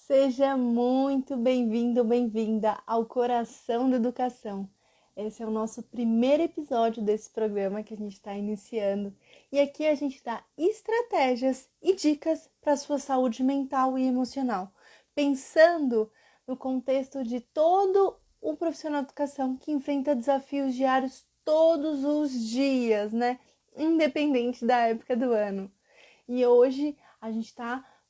Seja muito bem-vindo, bem-vinda ao Coração da Educação. Esse é o nosso primeiro episódio desse programa que a gente está iniciando. E aqui a gente dá estratégias e dicas para a sua saúde mental e emocional, pensando no contexto de todo o profissional de educação que enfrenta desafios diários todos os dias, né? Independente da época do ano. E hoje a gente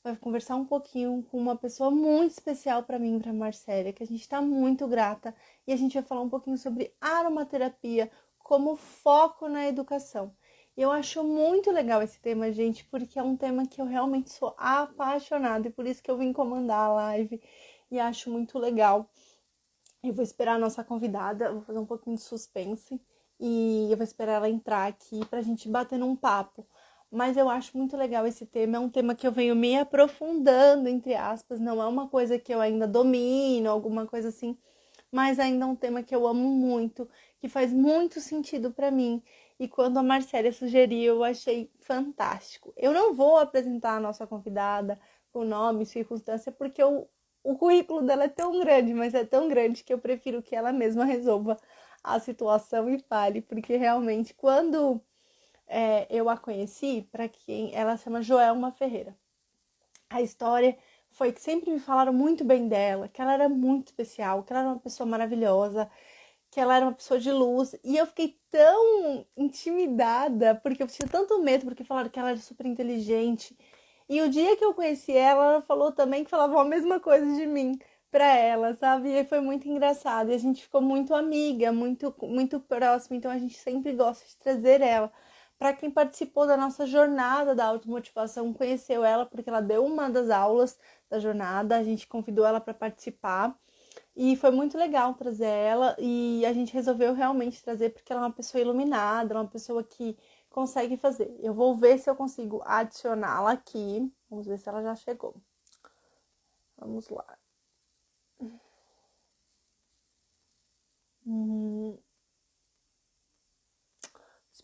vai conversar um pouquinho com uma pessoa muito especial para mim, para Marcélia, que a gente está muito grata, e a gente vai falar um pouquinho sobre aromaterapia como foco na educação. E eu acho muito legal esse tema, gente, porque é um tema que eu realmente sou apaixonada e por isso que eu vim comandar a live e acho muito legal. Eu vou esperar a nossa convidada, vou fazer um pouquinho de suspense e eu vou esperar ela entrar aqui pra gente bater num papo. Mas eu acho muito legal esse tema, é um tema que eu venho me aprofundando, entre aspas, não é uma coisa que eu ainda domino, alguma coisa assim, mas ainda é um tema que eu amo muito, que faz muito sentido para mim. E quando a Marcélia sugeriu, eu achei fantástico. Eu não vou apresentar a nossa convidada com nome e circunstância, porque o currículo dela é tão grande, mas é tão grande que eu prefiro que ela mesma resolva a situação e fale, porque realmente quando eu a conheci, para quem ela chama Joelma Ferreira. A história foi que sempre me falaram muito bem dela, que ela era muito especial, que ela era uma pessoa maravilhosa, que ela era uma pessoa de luz. E eu fiquei tão intimidada, porque eu tinha tanto medo, porque falaram que ela era super inteligente. E o dia que eu conheci ela, ela falou também que falava a mesma coisa de mim pra ela, sabe? E foi muito engraçado. E a gente ficou muito amiga, muito próxima. Então a gente sempre gosta de trazer ela. Para quem participou da nossa jornada da automotivação, conheceu ela porque ela deu uma das aulas da jornada, a gente convidou ela para participar. E foi muito legal trazer ela e a gente resolveu realmente trazer porque ela é uma pessoa iluminada, ela é uma pessoa que consegue fazer. Eu vou ver se eu consigo adicioná-la aqui. Vamos ver se ela já chegou. Vamos lá. Vou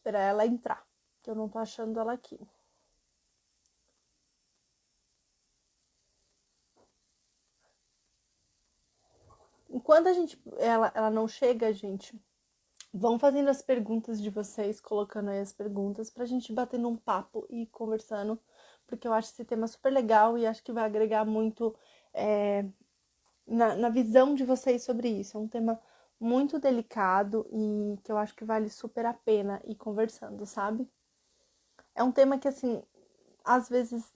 esperar ela entrar, que eu não tô achando ela aqui. Enquanto ela não chega, gente, vão fazendo as perguntas de vocês, colocando aí as perguntas pra gente bater num papo e conversando, porque eu acho esse tema super legal e acho que vai agregar muito na visão de vocês sobre isso. É um tema muito delicado e que eu acho que vale super a pena ir conversando, sabe? É um tema que, assim, às vezes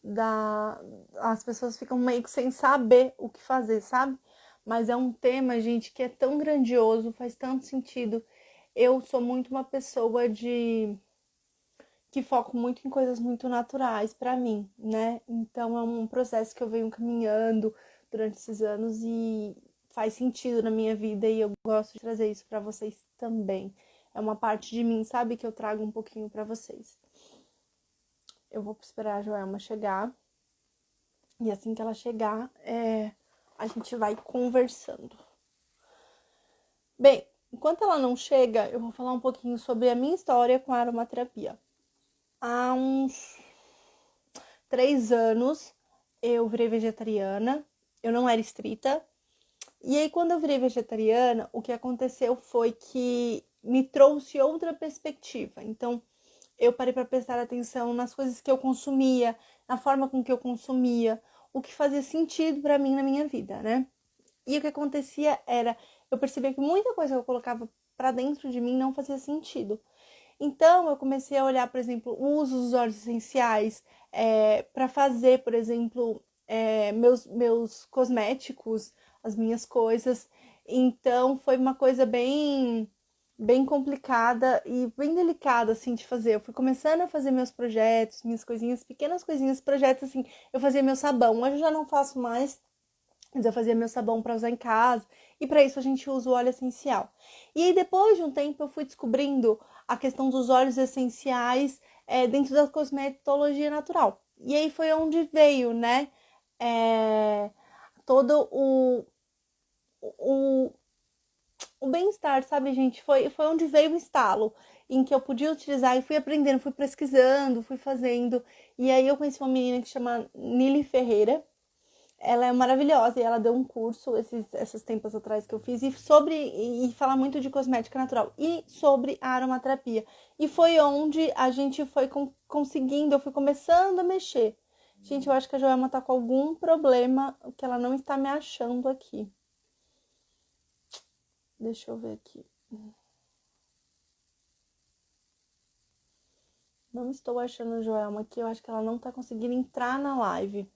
as pessoas ficam meio que sem saber o que fazer, sabe? Mas é um tema, gente, que é tão grandioso, faz tanto sentido. Eu sou muito uma pessoa de que foco muito em coisas muito naturais para mim, né? Então é um processo que eu venho caminhando durante esses anos e faz sentido na minha vida e eu gosto de trazer isso para vocês também. É uma parte de mim, sabe, que eu trago um pouquinho para vocês. Eu vou esperar a Joelma chegar e assim que ela chegar, a gente vai conversando. Bem, enquanto ela não chega, eu vou falar um pouquinho sobre a minha história com a aromaterapia. Há uns 3 anos eu virei vegetariana, eu não era estrita. E aí, quando eu virei vegetariana, o que aconteceu foi que me trouxe outra perspectiva. Então, eu parei para prestar atenção nas coisas que eu consumia, na forma com que eu consumia, o que fazia sentido para mim na minha vida, né? E o que acontecia era, eu percebia que muita coisa que eu colocava para dentro de mim não fazia sentido. Então, eu comecei a olhar, por exemplo, o uso dos óleos essenciais para fazer, por exemplo, meus cosméticos, as minhas coisas. Então, foi uma coisa bem complicada e bem delicada, assim, de fazer. Eu fui começando a fazer meus projetos, minhas coisinhas, pequenas coisinhas, projetos, assim. Eu fazia meu sabão, hoje eu já não faço mais, mas eu fazia meu sabão para usar em casa. E para isso a gente usa o óleo essencial. E aí, depois de um tempo, eu fui descobrindo a questão dos óleos essenciais dentro da cosmetologia natural. E aí foi onde veio, né? É, todo o, o bem-estar, sabe, gente? Foi onde veio o estalo em que eu podia utilizar e fui aprendendo, fui pesquisando, fui fazendo. E aí eu conheci uma menina que chama Nili Ferreira, Ela é maravilhosa e ela deu um curso esses tempos atrás que eu fiz e fala muito de cosmética natural e sobre a aromaterapia. E foi onde a gente foi conseguindo, eu fui começando a mexer. Gente, eu acho que a Joelma tá com algum problema que ela não está me achando aqui. Deixa eu ver aqui. Não estou achando a Joelma aqui, eu acho que ela não tá conseguindo entrar na live.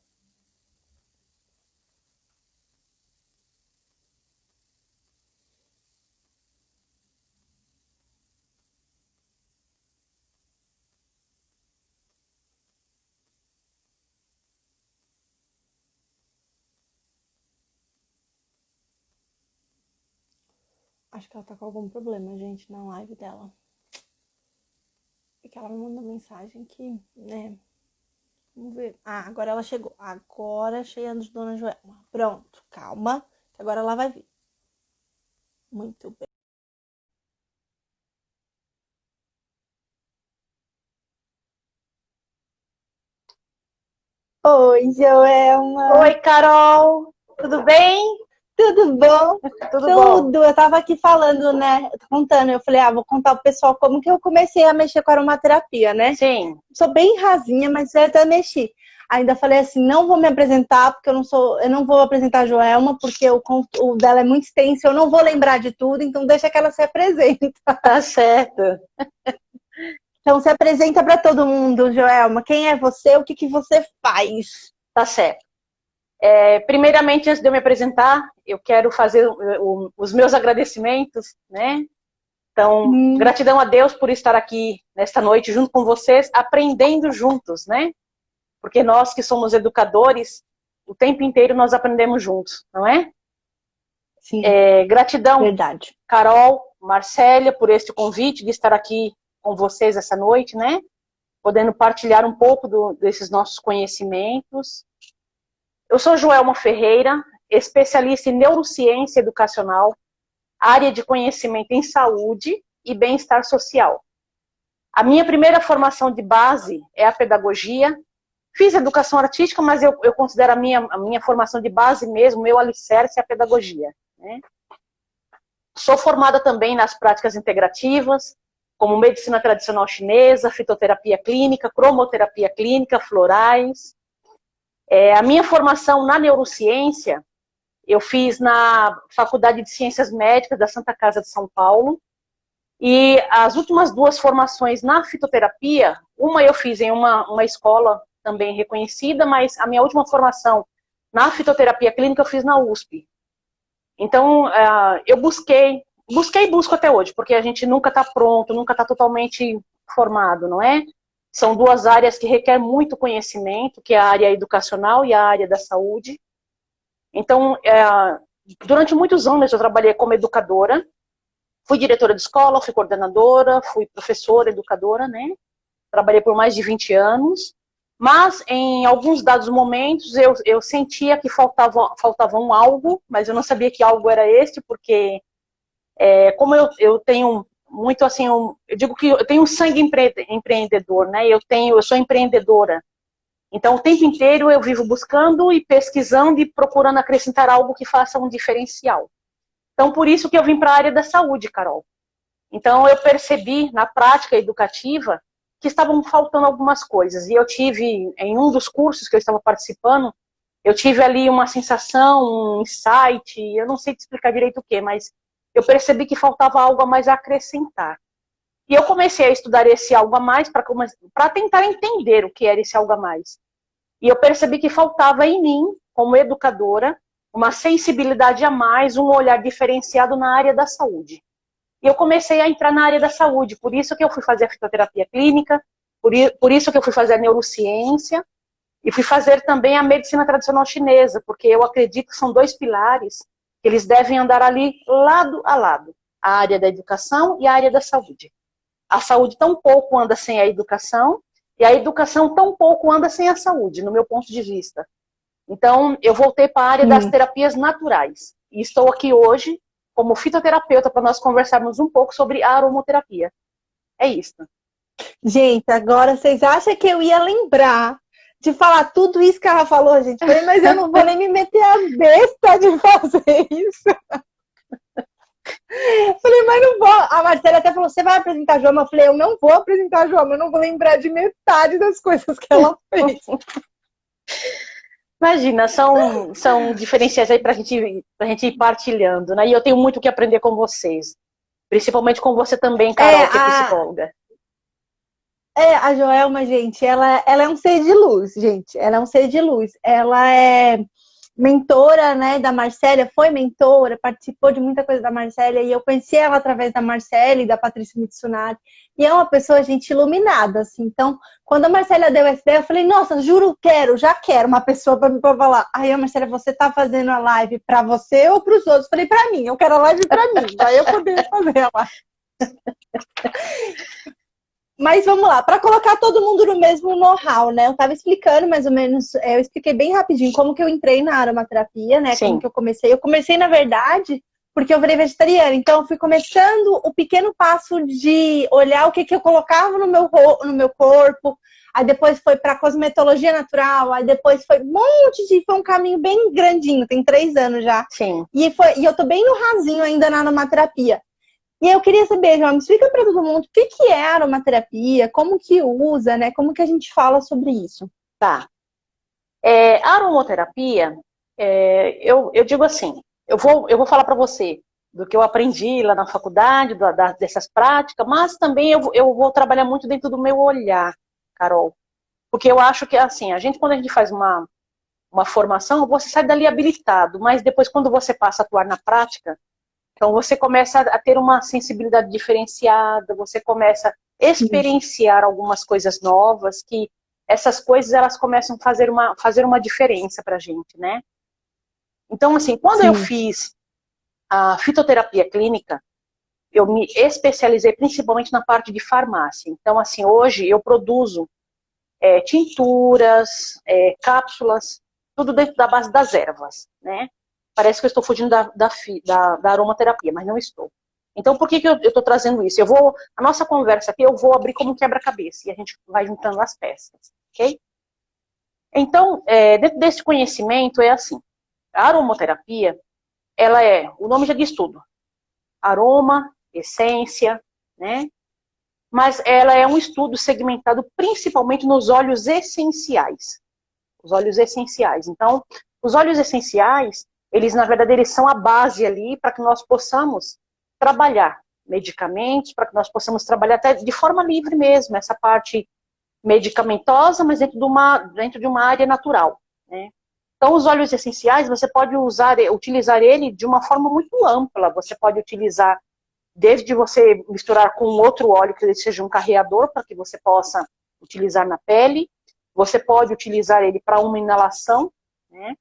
Acho que ela tá com algum problema, gente, na live dela. Porque ela me mandou mensagem que, né? Vamos ver. Ah, agora ela chegou. Agora achei a de Dona Joelma. Pronto, calma, que agora ela vai vir. Muito bem. Oi, Joelma. Oi, Carol, tudo bem? Tudo bom? Tudo bom. Tudo. Eu tava aqui falando, né? Contando. Eu falei, vou contar pro pessoal como que eu comecei a mexer com aromaterapia, né? Sim, Sou bem rasinha, mas eu até mexi. Ainda falei assim, não vou me apresentar, porque eu não vou apresentar a Joelma, porque o dela é muito extenso, eu não vou lembrar de tudo, então deixa que ela se apresente. tá certo, Então se apresenta para todo mundo, Joelma. Quem é você? O que que você faz? tá certo. Primeiramente, antes de eu me apresentar, eu quero fazer os meus agradecimentos, né? Então, gratidão a Deus por estar aqui nesta noite junto com vocês, aprendendo juntos, né? Porque nós que somos educadores, o tempo inteiro nós aprendemos juntos, não é? Sim, Gratidão, verdade. Carol, Marcélia, por este convite de estar aqui com vocês essa noite, né? Podendo partilhar um pouco desses nossos conhecimentos. Eu sou Joelma Ferreira, especialista em neurociência educacional, área de conhecimento em saúde e bem-estar social. A minha primeira formação de base é a pedagogia. Fiz educação artística, mas eu considero a minha formação de base mesmo, meu alicerce é a pedagogia, né? Sou formada também nas práticas integrativas, como medicina tradicional chinesa, fitoterapia clínica, cromoterapia clínica, florais. A minha formação na neurociência, eu fiz na Faculdade de Ciências Médicas da Santa Casa de São Paulo, e as últimas duas formações na fitoterapia, uma eu fiz em uma escola também reconhecida, mas a minha última formação na fitoterapia clínica eu fiz na USP. Então, eu busquei e busco até hoje, porque a gente nunca está pronto, nunca está totalmente formado, não é? São duas áreas que requerem muito conhecimento, que é a área educacional e a área da saúde. Então, durante muitos anos eu trabalhei como educadora, fui diretora de escola, fui coordenadora, fui professora, educadora, né? Trabalhei por mais de 20 anos, mas em alguns dados momentos eu sentia que faltava um algo, mas eu não sabia que algo era este, porque como eu tenho muito assim, eu digo que eu tenho um sangue empreendedor, né? Eu sou empreendedora. Então, o tempo inteiro eu vivo buscando e pesquisando e procurando acrescentar algo que faça um diferencial. Então, por isso que eu vim para a área da saúde, Carol. Então, eu percebi na prática educativa que estavam faltando algumas coisas. E eu tive, em um dos cursos que eu estava participando, eu tive ali uma sensação, um insight, eu não sei te explicar direito o que, mas eu percebi que faltava algo a mais a acrescentar. E eu comecei a estudar esse algo a mais para tentar entender o que era esse algo a mais. E eu percebi que faltava em mim, como educadora, uma sensibilidade a mais, um olhar diferenciado na área da saúde. E eu comecei a entrar na área da saúde, por isso que eu fui fazer a fitoterapia clínica, por isso que eu fui fazer a neurociência, e fui fazer também a medicina tradicional chinesa, porque eu acredito que são dois pilares que eles devem andar ali lado a lado, a área da educação e a área da saúde. A saúde tão pouco anda sem a educação, e a educação tão pouco anda sem a saúde, no meu ponto de vista. Então, eu voltei para a área das terapias naturais. E estou aqui hoje como fitoterapeuta para nós conversarmos um pouco sobre a aromoterapia. É isso. Gente, agora vocês acham que eu ia lembrar de falar tudo isso que ela falou, gente. Falei, mas eu não vou nem me meter a besta de fazer isso. Falei, mas não vou. A Marcela até falou, você vai apresentar a Joama? Eu falei, eu não vou apresentar a Joama, eu não vou lembrar de metade das coisas que ela fez. Imagina, são diferenciais aí pra gente ir partilhando, né? E eu tenho muito o que aprender com vocês. Principalmente com você também, Carol, que é psicóloga. A Joelma, gente, ela é um ser de luz, gente. Ela é um ser de luz. Ela é mentora, né, da Marcélia, foi mentora, participou de muita coisa da Marcélia, e eu conheci ela através da Marcélia e da Patrícia Mitsunari. E é uma pessoa, gente, iluminada, assim. Então, quando a Marcélia deu essa ideia, eu falei, nossa, juro, já quero uma pessoa para me falar. Aí a Marcélia, você tá fazendo a live para você ou para os outros? Eu falei, para mim, eu quero a live para mim, vai eu poder fazer a live. Mas vamos lá, para colocar todo mundo no mesmo know-how, né? Eu estava explicando mais ou menos, eu expliquei bem rapidinho como que eu entrei na aromaterapia, né? Sim. Como que eu comecei. Eu comecei, na verdade, porque eu virei vegetariana. Então, eu fui começando o pequeno passo de olhar o que eu colocava no meu corpo. Aí depois foi para cosmetologia natural. Aí depois foi foi um caminho bem grandinho. Tem 3 anos já. Sim. E eu tô bem no rasinho ainda na aromaterapia. E eu queria saber, João, me explica para todo mundo o que é aromaterapia, como que usa, né? Como que a gente fala sobre isso? Tá. A aromaterapia, eu digo assim, eu vou falar para você do que eu aprendi lá na faculdade, dessas práticas, mas também eu vou trabalhar muito dentro do meu olhar, Carol. Porque eu acho que, assim, quando a gente faz uma formação, você sai dali habilitado, mas depois quando você passa a atuar na prática, então você começa a ter uma sensibilidade diferenciada, você começa a experienciar algumas coisas novas, que essas coisas elas começam a fazer uma diferença pra gente, né? Então, assim, quando eu fiz a fitoterapia clínica, eu me especializei principalmente na parte de farmácia. Então, assim, hoje eu produzo tinturas, cápsulas, tudo dentro da base das ervas, né? Parece que eu estou fugindo da aromaterapia, mas não estou. Então, por que eu estou trazendo isso? A nossa conversa aqui, eu vou abrir como um quebra-cabeça e a gente vai juntando as peças, ok? Então, dentro desse conhecimento, é assim, a aromaterapia, o nome já diz tudo. Aroma, essência, né? Mas ela é um estudo segmentado principalmente nos óleos essenciais. Os óleos essenciais. Então, os óleos essenciais, eles, na verdade, eles são a base ali para que nós possamos trabalhar medicamentos, para que nós possamos trabalhar até de forma livre mesmo, essa parte medicamentosa, mas dentro de uma área natural, né? Então, os óleos essenciais, você pode utilizar ele de uma forma muito ampla. Você pode utilizar desde você misturar com outro óleo que ele seja um carreador, para que você possa utilizar na pele. Você pode utilizar ele para uma inalação, né?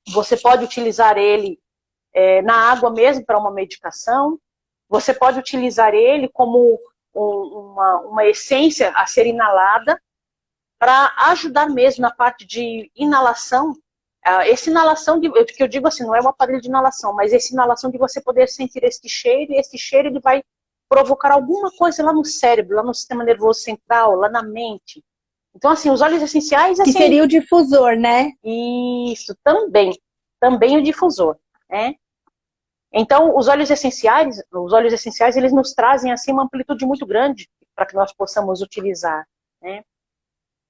Você pode utilizar ele na água mesmo para uma medicação. Você pode utilizar ele como uma essência a ser inalada para ajudar mesmo na parte de inalação. Essa inalação, que eu digo assim, não é um aparelho de inalação, mas essa inalação de você poder sentir esse cheiro, e esse cheiro ele vai provocar alguma coisa lá no cérebro, lá no sistema nervoso central, lá na mente. Então, assim, os óleos essenciais... Assim, que seria o difusor, né? Isso, também o difusor, né? Então, os óleos essenciais, eles nos trazem, assim, uma amplitude muito grande para que nós possamos utilizar, né?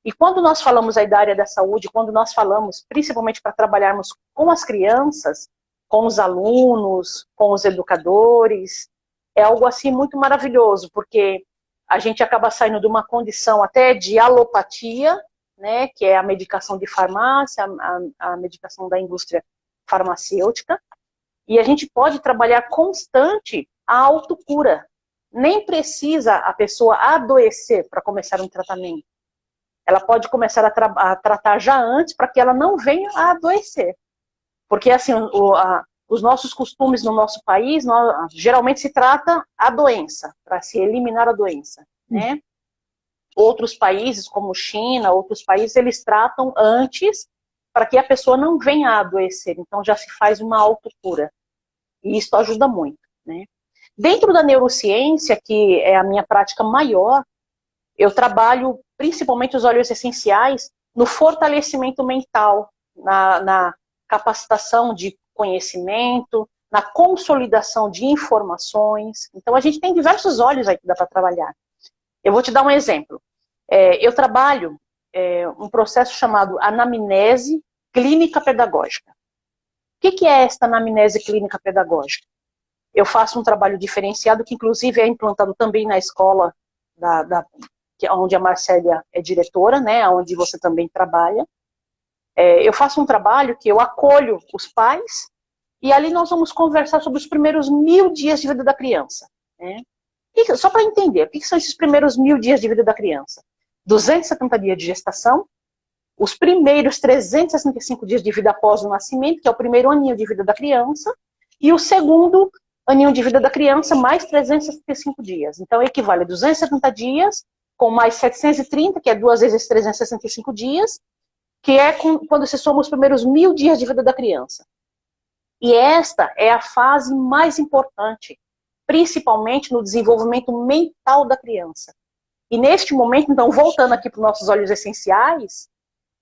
E quando nós falamos aí da área da saúde, quando nós falamos, principalmente para trabalharmos com as crianças, com os alunos, com os educadores, é algo assim muito maravilhoso, porque a gente acaba saindo de uma condição até de alopatia, né, que é a medicação de farmácia, a medicação da indústria farmacêutica, e a gente pode trabalhar constante a autocura. Nem precisa a pessoa adoecer para começar um tratamento. Ela pode começar a tratar já antes para que ela não venha a adoecer. Porque, assim, os nossos costumes no nosso país, geralmente se trata a doença, para se eliminar a doença, né? Outros países, como China, outros países, eles tratam antes para que a pessoa não venha a adoecer. Então, já se faz uma autocura. E isso ajuda muito, né? Dentro da neurociência, que é a minha prática maior, eu trabalho principalmente os óleos essenciais no fortalecimento mental, na capacitação de conhecimento, na consolidação de informações. Então, a gente tem diversos olhos aí que dá para trabalhar. Eu vou te dar um exemplo. Eu trabalho um processo chamado anamnese clínica pedagógica. O que é esta anamnese clínica pedagógica? Eu faço um trabalho diferenciado, que inclusive é implantado também na escola onde a Marcélia é diretora, né, onde você também trabalha. Eu faço um trabalho que eu acolho os pais e ali nós vamos conversar sobre os primeiros 1000 dias de vida da criança. Né? Só para entender, o que são esses primeiros 1000 dias de vida da criança? 270 dias de gestação, os primeiros 365 dias de vida após o nascimento, que é o primeiro aninho de vida da criança, e o segundo aninho de vida da criança, mais 365 dias. Então, equivale a 270 dias, com mais 730, que é 2 vezes 365 dias, que é quando se soma os primeiros 1000 dias de vida da criança. E esta é a fase mais importante, principalmente no desenvolvimento mental da criança. E neste momento, então, voltando aqui para os nossos óleos essenciais,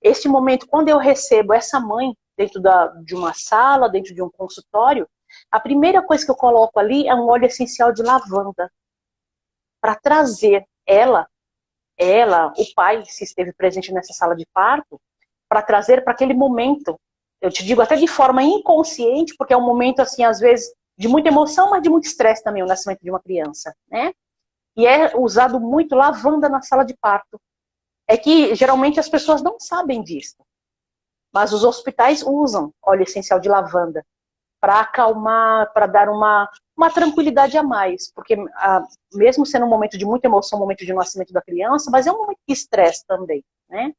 este momento, quando eu recebo essa mãe dentro de uma sala, dentro de um consultório, a primeira coisa que eu coloco ali é um óleo essencial de lavanda, para trazer ela, o pai, se esteve presente nessa sala de parto, para trazer para aquele momento, eu te digo até de forma inconsciente, porque é um momento, assim, às vezes, de muita emoção, mas de muito estresse também, o nascimento de uma criança, né? E é usado muito lavanda na sala de parto. É que, geralmente, as pessoas não sabem disso. Mas os hospitais usam óleo essencial de lavanda para acalmar, para dar uma tranquilidade a mais. Porque, mesmo sendo um momento de muita emoção, um momento de nascimento da criança, mas é um momento de estresse também, né?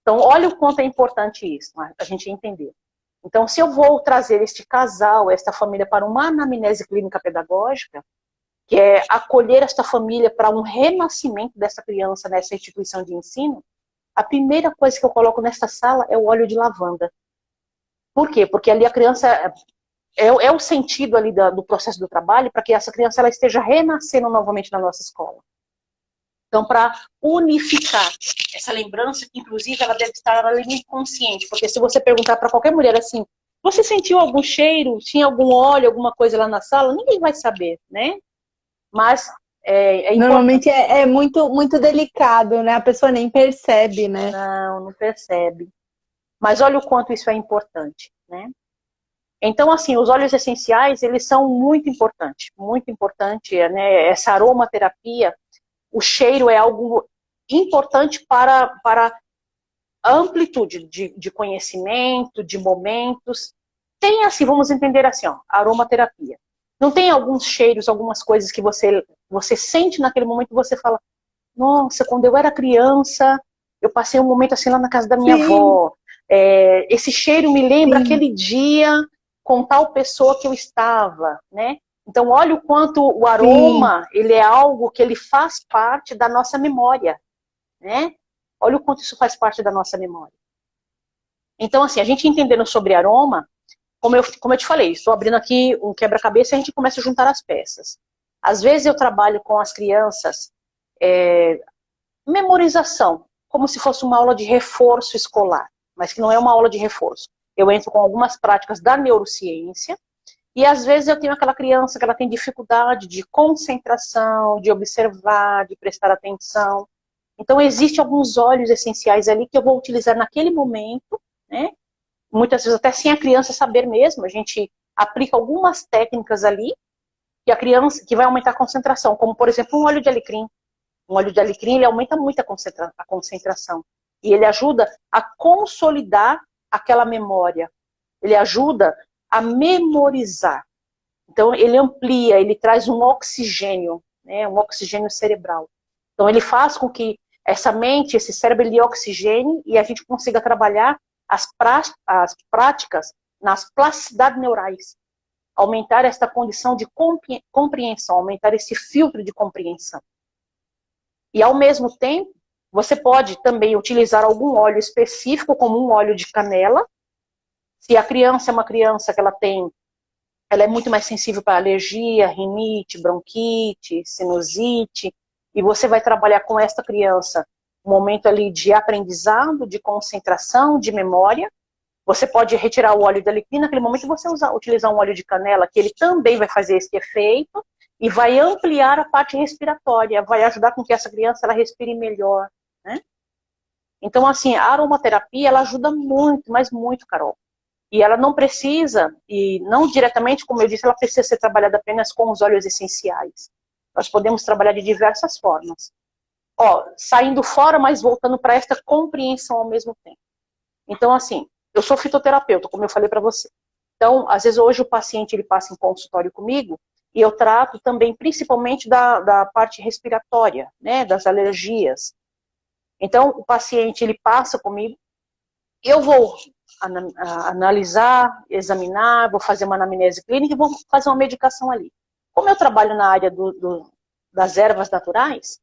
Então, olha o quanto é importante isso, a gente entender. Então, se eu vou trazer este casal, esta família, para uma anamnese clínica pedagógica, que é acolher esta família para um renascimento dessa criança nessa instituição de ensino, a primeira coisa que eu coloco nessa sala é o óleo de lavanda. Por quê? Porque ali a criança é o sentido ali do processo do trabalho para que essa criança ela esteja renascendo novamente na nossa escola. Então, para unificar essa lembrança, que inclusive ela deve estar ali inconsciente, porque se você perguntar para qualquer mulher assim, você sentiu algum cheiro, tinha algum óleo, alguma coisa lá na sala, ninguém vai saber, né? Mas Normalmente é muito, muito delicado, né? A pessoa nem percebe, né? Não percebe. Mas olha o quanto isso é importante, né? Então, assim, os óleos essenciais, eles são muito importante, né? Essa aromaterapia, o cheiro é algo importante para a amplitude de conhecimento, de momentos. Tem, assim, vamos entender assim, ó, aromaterapia. Não tem alguns cheiros, algumas coisas que você sente naquele momento e você fala, nossa, quando eu era criança, eu passei um momento assim lá na casa da minha avó. Esse cheiro me lembra aquele dia com tal pessoa que eu estava, né? Então, olha o quanto o aroma, ele é algo que ele faz parte da nossa memória, né? Olha o quanto isso faz parte da nossa memória. Então, assim, a gente entendendo sobre aroma, como eu te falei, estou abrindo aqui um quebra-cabeça e a gente começa a juntar as peças. Às vezes eu trabalho com as crianças memorização, como se fosse uma aula de reforço escolar, mas que não é uma aula de reforço. Eu entro com algumas práticas da neurociência e às vezes eu tenho aquela criança que ela tem dificuldade de concentração, de observar, de prestar atenção. Então existem alguns óleos essenciais ali que eu vou utilizar naquele momento, né? Muitas vezes até sem a criança saber mesmo, a gente aplica algumas técnicas ali que a criança, que vai aumentar a concentração, como por exemplo um óleo de alecrim. Um óleo de alecrim, ele aumenta muito a concentração. E ele ajuda a consolidar aquela memória. Ele ajuda a memorizar. Então, ele amplia, ele traz um oxigênio, né, um oxigênio cerebral. Então, ele faz com que essa mente, esse cérebro, ele oxigene e a gente consiga trabalhar as práticas nas plasticidades neurais. Aumentar esta condição de compreensão, aumentar esse filtro de compreensão. E, ao mesmo tempo, você pode também utilizar algum óleo específico, como um óleo de canela. Se a criança é uma criança que ela é muito mais sensível para alergia, rinite, bronquite, sinusite, e você vai trabalhar com esta criança um momento ali de aprendizado, de concentração, de memória. Você pode retirar o óleo da alecrim, naquele momento você utilizar um óleo de canela, que ele também vai fazer esse efeito, e vai ampliar a parte respiratória, vai ajudar com que essa criança ela respire melhor, né? Então, assim, a aromaterapia, ela ajuda muito, mas muito, Carol. E ela não precisa, e não diretamente, como eu disse, ela precisa ser trabalhada apenas com os óleos essenciais. Nós podemos trabalhar de diversas formas. Ó, saindo fora, mas voltando para esta compreensão ao mesmo tempo. Então, assim, eu sou fitoterapeuta, como eu falei para você. Então, às vezes, hoje o paciente ele passa em consultório comigo, e eu trato também, principalmente, da parte respiratória, né, das alergias. Então, o paciente, ele passa comigo, eu vou analisar, examinar, vou fazer uma anamnese clínica e vou fazer uma medicação ali. Como eu trabalho na área das ervas naturais,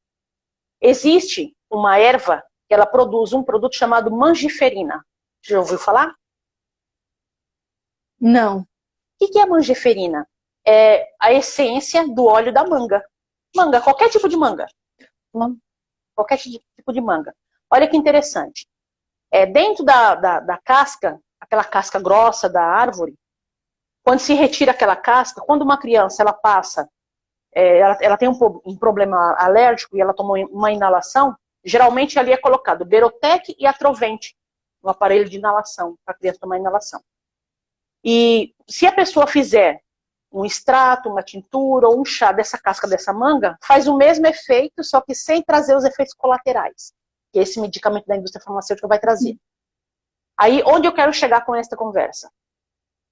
existe uma erva que ela produz um produto chamado mangiferina. Já ouviu falar? Não. O que é a mangiferina? É a essência do óleo da manga. Manga, qualquer tipo de manga. Qualquer tipo de manga. Olha que interessante. Dentro da casca, aquela casca grossa da árvore, quando se retira aquela casca, quando uma criança ela passa, ela tem um problema alérgico e ela toma uma inalação, geralmente ali é colocado Berotec e Atrovente, no aparelho de inalação, para a criança tomar inalação. E se a pessoa fizer um extrato, uma tintura ou um chá dessa casca dessa manga, faz o mesmo efeito, só que sem trazer os efeitos colaterais, que esse medicamento da indústria farmacêutica vai trazer. Aí, onde eu quero chegar com esta conversa?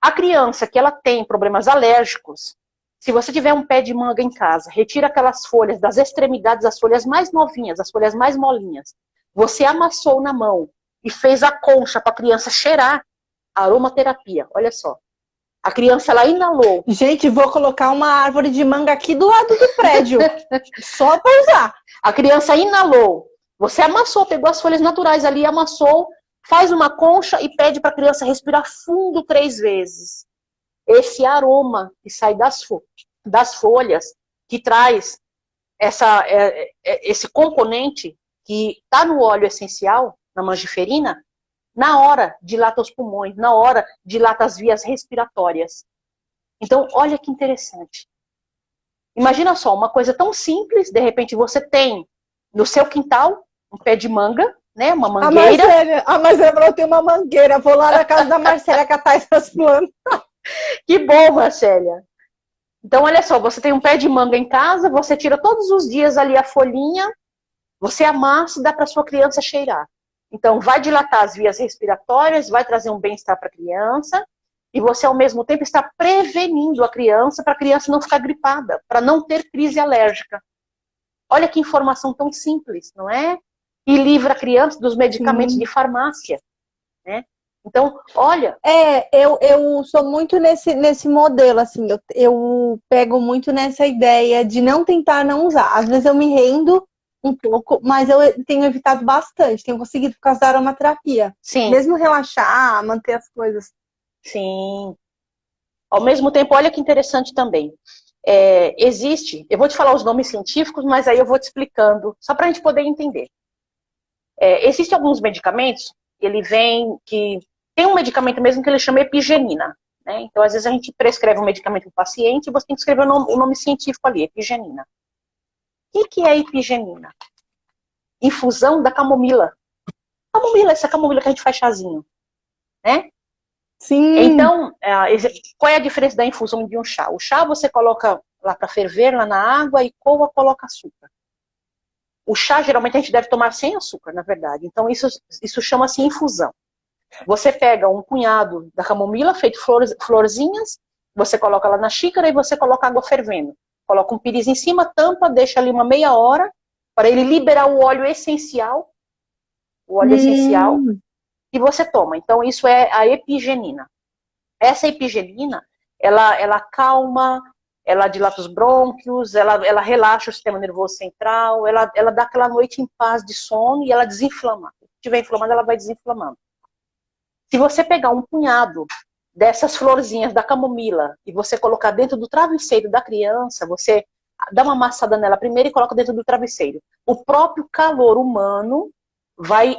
A criança que ela tem problemas alérgicos, se você tiver um pé de manga em casa, retira aquelas folhas das extremidades, as folhas mais novinhas, as folhas mais molinhas, você amassou na mão e fez a concha para a criança cheirar, aromaterapia, olha só. A criança, ela inalou. Gente, vou colocar uma árvore de manga aqui do lado do prédio, só para usar. A criança inalou. Você amassou, pegou as folhas naturais ali, amassou, faz uma concha e pede para a criança respirar fundo 3 vezes. Esse aroma que sai das folhas, que traz esse componente que está no óleo essencial, na mangiferina, na hora dilata os pulmões, na hora dilata as vias respiratórias. Então, olha que interessante. Imagina só, uma coisa tão simples, de repente você tem no seu quintal um pé de manga, né, uma mangueira. A Marcela falou, tem uma mangueira, vou lá na casa da Marcela catar essas plantas. Que bom, Marcélia. Então, olha só, você tem um pé de manga em casa, você tira todos os dias ali a folhinha, você amassa e dá para sua criança cheirar. Então, vai dilatar as vias respiratórias, vai trazer um bem-estar para a criança, e você, ao mesmo tempo, está prevenindo a criança para a criança não ficar gripada, para não ter crise alérgica. Olha que informação tão simples, não é? E livra a criança dos medicamentos de farmácia, né? Então, olha... Eu sou muito nesse modelo, assim, eu pego muito nessa ideia de não tentar não usar. Às vezes eu me rendo um pouco, mas eu tenho evitado bastante, tenho conseguido por causa da aromaterapia. Sim. Mesmo relaxar, manter as coisas. Sim. Ao mesmo tempo, olha que interessante também. Existe, eu vou te falar os nomes científicos, mas aí eu vou te explicando, só para a gente poder entender. Existem alguns medicamentos, que tem um medicamento mesmo que ele chama epigenina, né? Então, às vezes a gente prescreve um medicamento para o paciente e você tem que escrever o nome científico ali, epigenina. O que é epigenina? Infusão da camomila. Camomila, essa camomila que a gente faz chazinho, né? Sim. Então, qual é a diferença da infusão de um chá? O chá você coloca lá para ferver, lá na água, e coa coloca açúcar. O chá, geralmente, a gente deve tomar sem açúcar, na verdade. Então, isso chama-se infusão. Você pega um punhado da camomila, feito florzinhas, você coloca lá na xícara e você coloca água fervendo. Coloca um pires em cima, tampa, deixa ali uma meia hora, para ele liberar o óleo essencial. O óleo essencial. E você toma. Então, isso é a epigenina. Essa epigenina, ela acalma, ela dilata os brônquios, ela relaxa o sistema nervoso central, ela dá aquela noite em paz de sono e ela desinflama. Se estiver inflamada, ela vai desinflamando. Se você pegar um punhado dessas florzinhas da camomila e você colocar dentro do travesseiro da criança, você dá uma amassada nela primeiro e coloca dentro do travesseiro. O próprio calor humano vai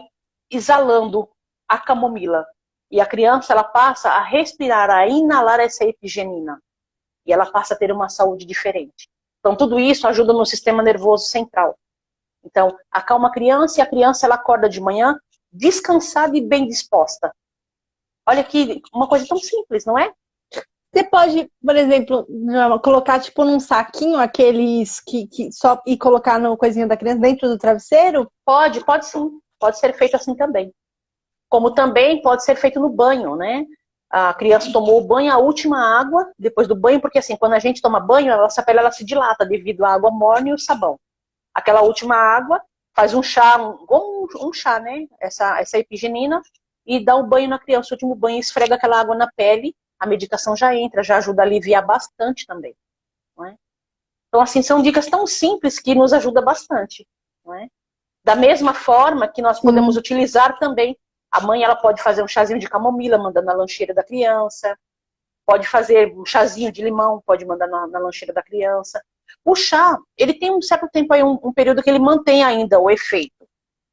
exalando a camomila. E a criança, ela passa a respirar, a inalar essa epigenina. E ela passa a ter uma saúde diferente. Então, tudo isso ajuda no sistema nervoso central. Então, acalma a criança e a criança, ela acorda de manhã descansada e bem disposta. Olha que uma coisa tão simples, não é? Você pode, por exemplo, colocar tipo num saquinho aqueles que só e colocar no coisinha da criança dentro do travesseiro? Pode sim. Pode ser feito assim também. Como também pode ser feito no banho, né? A criança tomou o banho, a última água, depois do banho, porque assim, quando a gente toma banho, a nossa pele ela se dilata devido à água morna e o sabão. Aquela última água, faz um chá, um chá, né? Essa epigenina, e dá o banho na criança. O último banho, esfrega aquela água na pele, a medicação já entra, já ajuda a aliviar bastante também. Não é? Então, assim, são dicas tão simples que nos ajuda bastante. Não é? Da mesma forma que nós podemos utilizar também, a mãe ela pode fazer um chazinho de camomila, mandando na lancheira da criança, pode fazer um chazinho de limão, pode mandar na lancheira da criança. O chá, ele tem um certo tempo aí, um período que ele mantém ainda o efeito.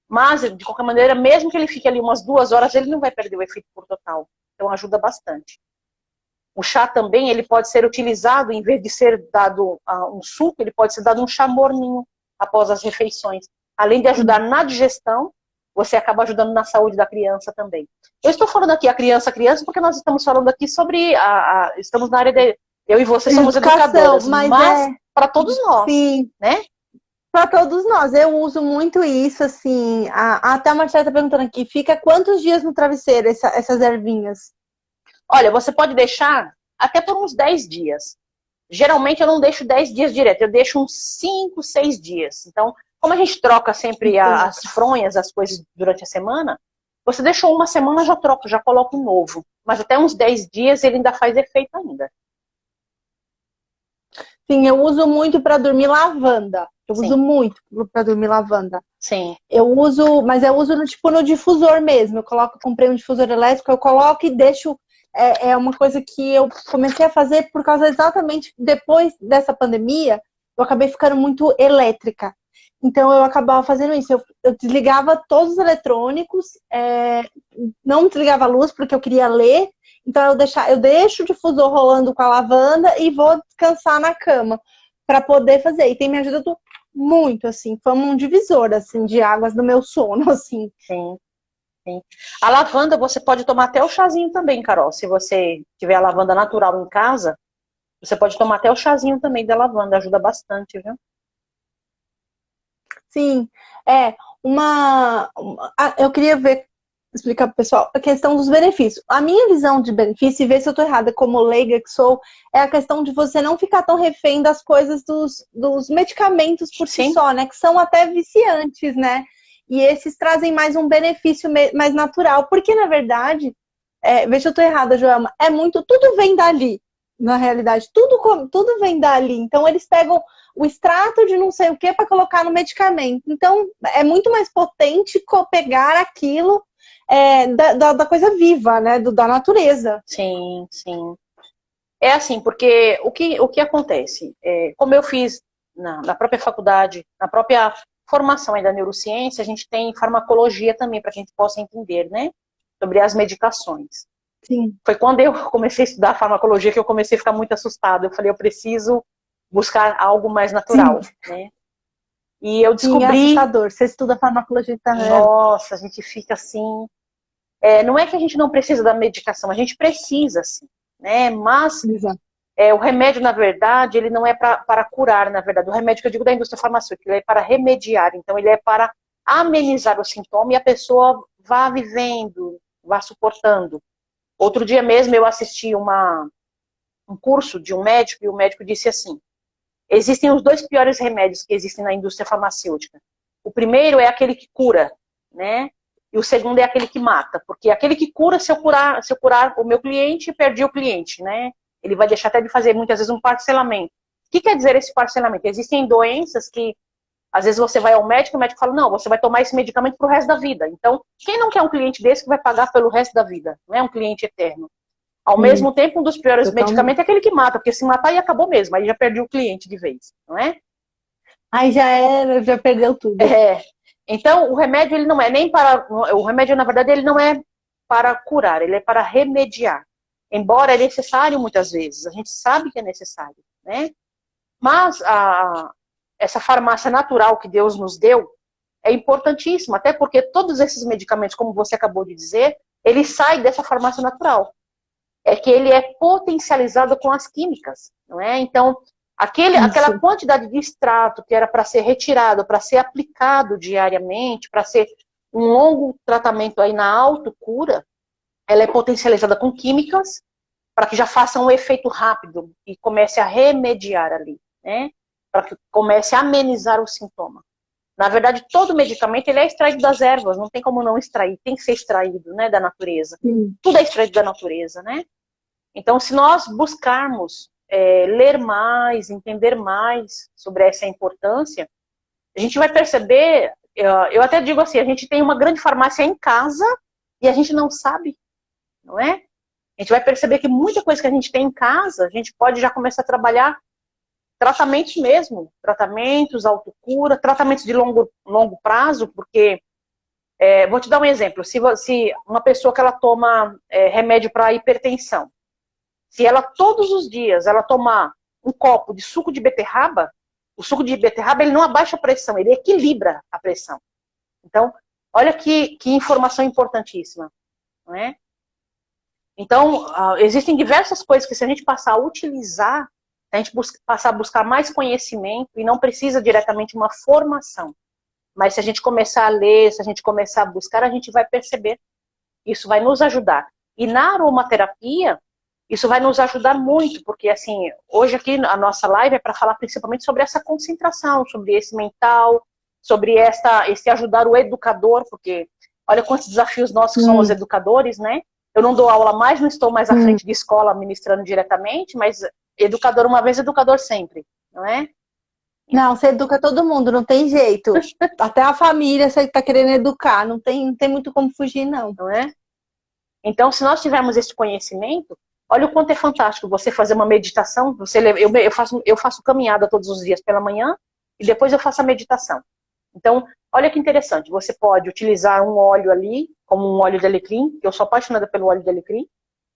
Mas, de qualquer maneira, mesmo que ele fique ali umas 2 horas, ele não vai perder o efeito por total. Então, ajuda bastante. O chá também, ele pode ser utilizado, em vez de ser dado um suco, ele pode ser dado um chá morninho após as refeições. Além de ajudar na digestão, você acaba ajudando na saúde da criança também. Eu estou falando aqui a criança, porque nós estamos falando aqui sobre, estamos na área de, eu e você somos educadoras, mas para todos nós, sim, né? Para todos nós, eu uso muito isso, assim, até a Marcela está perguntando aqui, fica quantos dias no travesseiro essas ervinhas? Olha, você pode deixar até por uns 10 dias. Geralmente eu não deixo 10 dias direto, eu deixo uns 5, 6 dias. Então, como a gente troca sempre as fronhas, as coisas durante a semana, você deixou uma semana, já troca, já coloca um novo. Mas até uns 10 dias ele ainda faz efeito ainda. Sim, eu uso muito para dormir lavanda. Eu uso muito para dormir lavanda. Sim. Mas eu uso no difusor mesmo. Comprei um difusor elétrico, eu coloco e deixo. É uma coisa que eu comecei a fazer por causa exatamente depois dessa pandemia, eu acabei ficando muito elétrica. Então eu acabava fazendo isso. Eu desligava todos os eletrônicos, não desligava a luz porque eu queria ler. Então eu deixo o difusor rolando com a lavanda e vou descansar na cama para poder fazer. E tem me ajudado muito, assim, foi um divisor, assim, de águas do meu sono, assim. Sim, sim. A lavanda você pode tomar até o chazinho também, Carol. Se você tiver a lavanda natural em casa, você pode tomar até o chazinho também da lavanda, ajuda bastante, viu? Sim, eu queria explicar para o pessoal a questão dos benefícios. A minha visão de benefício, e ver se eu estou errada como leiga que sou, é a questão de você não ficar tão refém das coisas dos medicamentos por si só, né? Que são até viciantes, né? E esses trazem mais um benefício mais natural. Porque, na verdade, veja se eu estou errada, Joelma, tudo vem dali, na realidade. Tudo vem dali. Então, eles pegam o extrato de não sei o que para colocar no medicamento. Então, é muito mais potente pegar aquilo da coisa viva, né? Da natureza. Sim, sim. É assim, porque o que acontece? Como eu fiz na própria faculdade, na própria formação aí da neurociência, a gente tem farmacologia também, para que a gente possa entender, né? Sobre as medicações. Sim. Foi quando eu comecei a estudar farmacologia que eu comecei a ficar muito assustada. Eu falei, eu preciso buscar algo mais natural, né? E eu descobri... Sim, é assustador. Você estuda farmacologia, tá? Nossa, a gente fica assim... não é que a gente não precisa da medicação, a gente precisa, sim, né? Mas o remédio, na verdade, ele não é para curar, na verdade. O remédio que eu digo da indústria farmacêutica, ele é para remediar. Então, ele é para amenizar o sintoma e a pessoa vá vivendo, vá suportando. Outro dia mesmo eu assisti um curso de um médico e o médico disse assim: existem os 2 piores remédios que existem na indústria farmacêutica. O primeiro é aquele que cura, né? E o segundo é aquele que mata. Porque aquele que cura, se eu curar o meu cliente, perdi o cliente, né? Ele vai deixar até de fazer, muitas vezes, um parcelamento. O que quer dizer esse parcelamento? Existem doenças que, às vezes, você vai ao médico e o médico fala, não, você vai tomar esse medicamento pro resto da vida. Então, quem não quer um cliente desse que vai pagar pelo resto da vida? Não é um cliente eterno. Ao mesmo tempo, um dos piores medicamentos é aquele que mata, porque se matar, aí acabou mesmo. Aí já perdi o cliente de vez, não é? Aí já perdeu tudo. Então, o remédio, ele não é nem para... O remédio, na verdade, ele não é para curar, ele é para remediar. Embora é necessário muitas vezes, a gente sabe que é necessário, né? Mas essa farmácia natural que Deus nos deu é importantíssima, até porque todos esses medicamentos, como você acabou de dizer, ele sai dessa farmácia natural. É que ele é potencializado com as químicas, não é? Então, aquela quantidade de extrato que era para ser retirado, para ser aplicado diariamente, para ser um longo tratamento aí na autocura, ela é potencializada com químicas para que já faça um efeito rápido e comece a remediar ali, né? Para que comece a amenizar o sintoma. Na verdade, todo medicamento ele é extraído das ervas, não tem como não extrair, tem que ser extraído, né, da natureza. Sim. Tudo é extraído da natureza, né? Então, se nós buscarmos ler mais, entender mais sobre essa importância, a gente vai perceber, eu até digo assim, a gente tem uma grande farmácia em casa e a gente não sabe, não é? A gente vai perceber que muita coisa que a gente tem em casa, a gente pode já começar a trabalhar tratamentos mesmo, tratamentos, autocura, tratamentos de longo prazo, porque, vou te dar um exemplo, se uma pessoa que ela toma remédio para hipertensão, se ela todos os dias ela tomar um copo de suco de beterraba, o suco de beterraba ele não abaixa a pressão, ele equilibra a pressão. Então, olha que informação importantíssima, não é? Então, existem diversas coisas que se a gente passar a utilizar, a gente passar a buscar mais conhecimento, e não precisa diretamente uma formação, mas se a gente começar a ler, se a gente começar a buscar, a gente vai perceber. Isso vai nos ajudar. E na aromaterapia, isso vai nos ajudar muito, porque assim, hoje aqui a nossa live é para falar principalmente sobre essa concentração, sobre esse mental, sobre esse ajudar o educador, porque olha quantos desafios nós que somos educadores, né? Eu não dou aula mais, não estou mais à frente de escola ministrando diretamente, mas educador uma vez, educador sempre, não é? Não, você educa todo mundo, não tem jeito. Até a família você está querendo educar, não tem muito como fugir, não. Não é? Então, se nós tivermos esse conhecimento, olha o quanto é fantástico você fazer uma meditação. Eu faço caminhada todos os dias pela manhã e depois eu faço a meditação. Então, olha que interessante. Você pode utilizar um óleo ali, como um óleo de alecrim, que eu sou apaixonada pelo óleo de alecrim.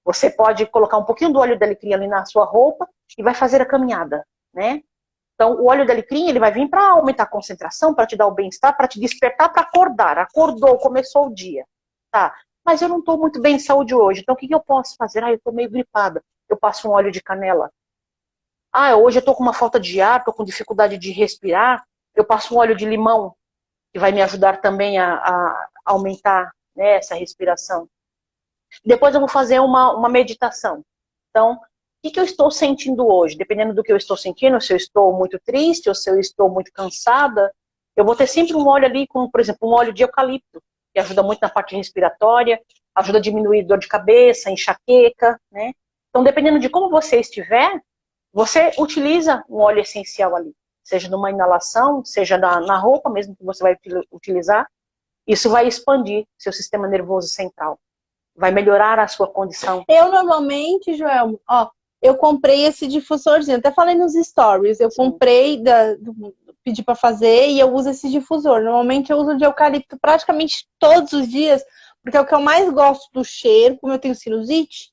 Você pode colocar um pouquinho do óleo de alecrim ali na sua roupa e vai fazer a caminhada, né? Então, o óleo de alecrim, ele vai vir para aumentar a concentração, para te dar o bem-estar, para te despertar, para acordar. Acordou, começou o dia. Tá, mas eu não estou muito bem de saúde hoje, então o que eu posso fazer? Eu estou meio gripada. Eu passo um óleo de canela. Hoje eu estou com uma falta de ar, estou com dificuldade de respirar. Eu passo um óleo de limão, que vai me ajudar também a aumentar, né, essa respiração. Depois eu vou fazer uma meditação. Então, o que eu estou sentindo hoje? Dependendo do que eu estou sentindo, se eu estou muito triste ou se eu estou muito cansada, eu vou ter sempre um óleo ali, como por exemplo, um óleo de eucalipto, que ajuda muito na parte respiratória, ajuda a diminuir dor de cabeça, enxaqueca, né? Então, dependendo de como você estiver, você utiliza um óleo essencial ali, seja numa inalação, seja na roupa mesmo que você vai utilizar. Isso vai expandir seu sistema nervoso central, vai melhorar a sua condição. Eu normalmente, Joel, eu comprei esse difusorzinho, até falei nos stories, eu comprei, pedi para fazer e eu uso esse difusor. Normalmente eu uso de eucalipto praticamente todos os dias, porque é o que eu mais gosto do cheiro, como eu tenho sinusite,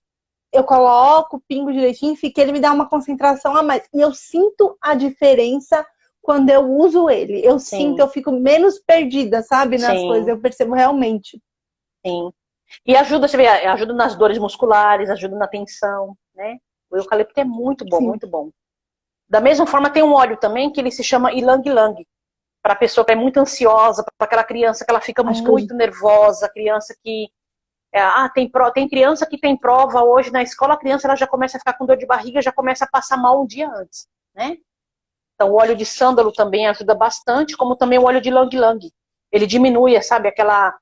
eu coloco, pingo direitinho, fica, ele me dá uma concentração a mais. E eu sinto a diferença quando eu uso ele. Eu sinto, eu fico menos perdida, sabe, nas coisas, eu percebo realmente. Sim. E ajuda, você vê, ajuda nas dores musculares, ajuda na tensão, né? O eucalipto é muito bom, muito bom. Da mesma forma, tem um óleo também que ele se chama ylang-ylang, para a pessoa que é muito ansiosa, para aquela criança que ela fica muito nervosa, criança que... tem criança que tem prova hoje na escola, a criança ela já começa a ficar com dor de barriga, já começa a passar mal um dia antes, né? Então, o óleo de sândalo também ajuda bastante, como também o óleo de ylang-ylang. Ele diminui, sabe, aquela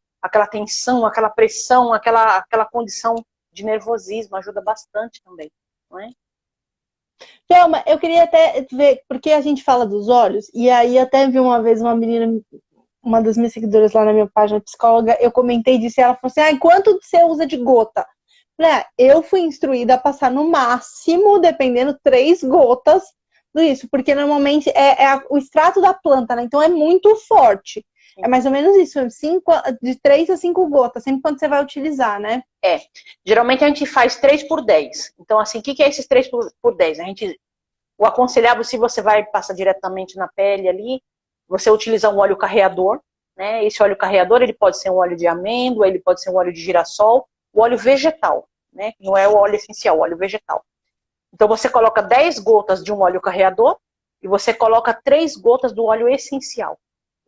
tensão, aquela pressão, aquela condição de nervosismo, ajuda bastante também, não é? Thelma, eu queria até ver, porque a gente fala dos olhos, e aí até vi uma vez uma menina, uma das minhas seguidoras lá na minha página psicóloga, eu comentei disso e ela falou assim, quanto você usa de gota? Eu fui instruída a passar no máximo, dependendo, 3 gotas disso, porque normalmente é o extrato da planta, né? Então é muito forte. É mais ou menos isso, de 3 a 5 gotas, sempre quando você vai utilizar, né? Geralmente a gente faz 3 por 10. Então, assim, o que é esses 3 por 10? O aconselhável, se você vai passar diretamente na pele ali, você utiliza um óleo carreador, né? Esse óleo carreador, ele pode ser um óleo de amêndoa, ele pode ser um óleo de girassol, o óleo vegetal, né? Não é o óleo essencial, o óleo vegetal. Então, você coloca 10 gotas de um óleo carreador e você coloca 3 gotas do óleo essencial.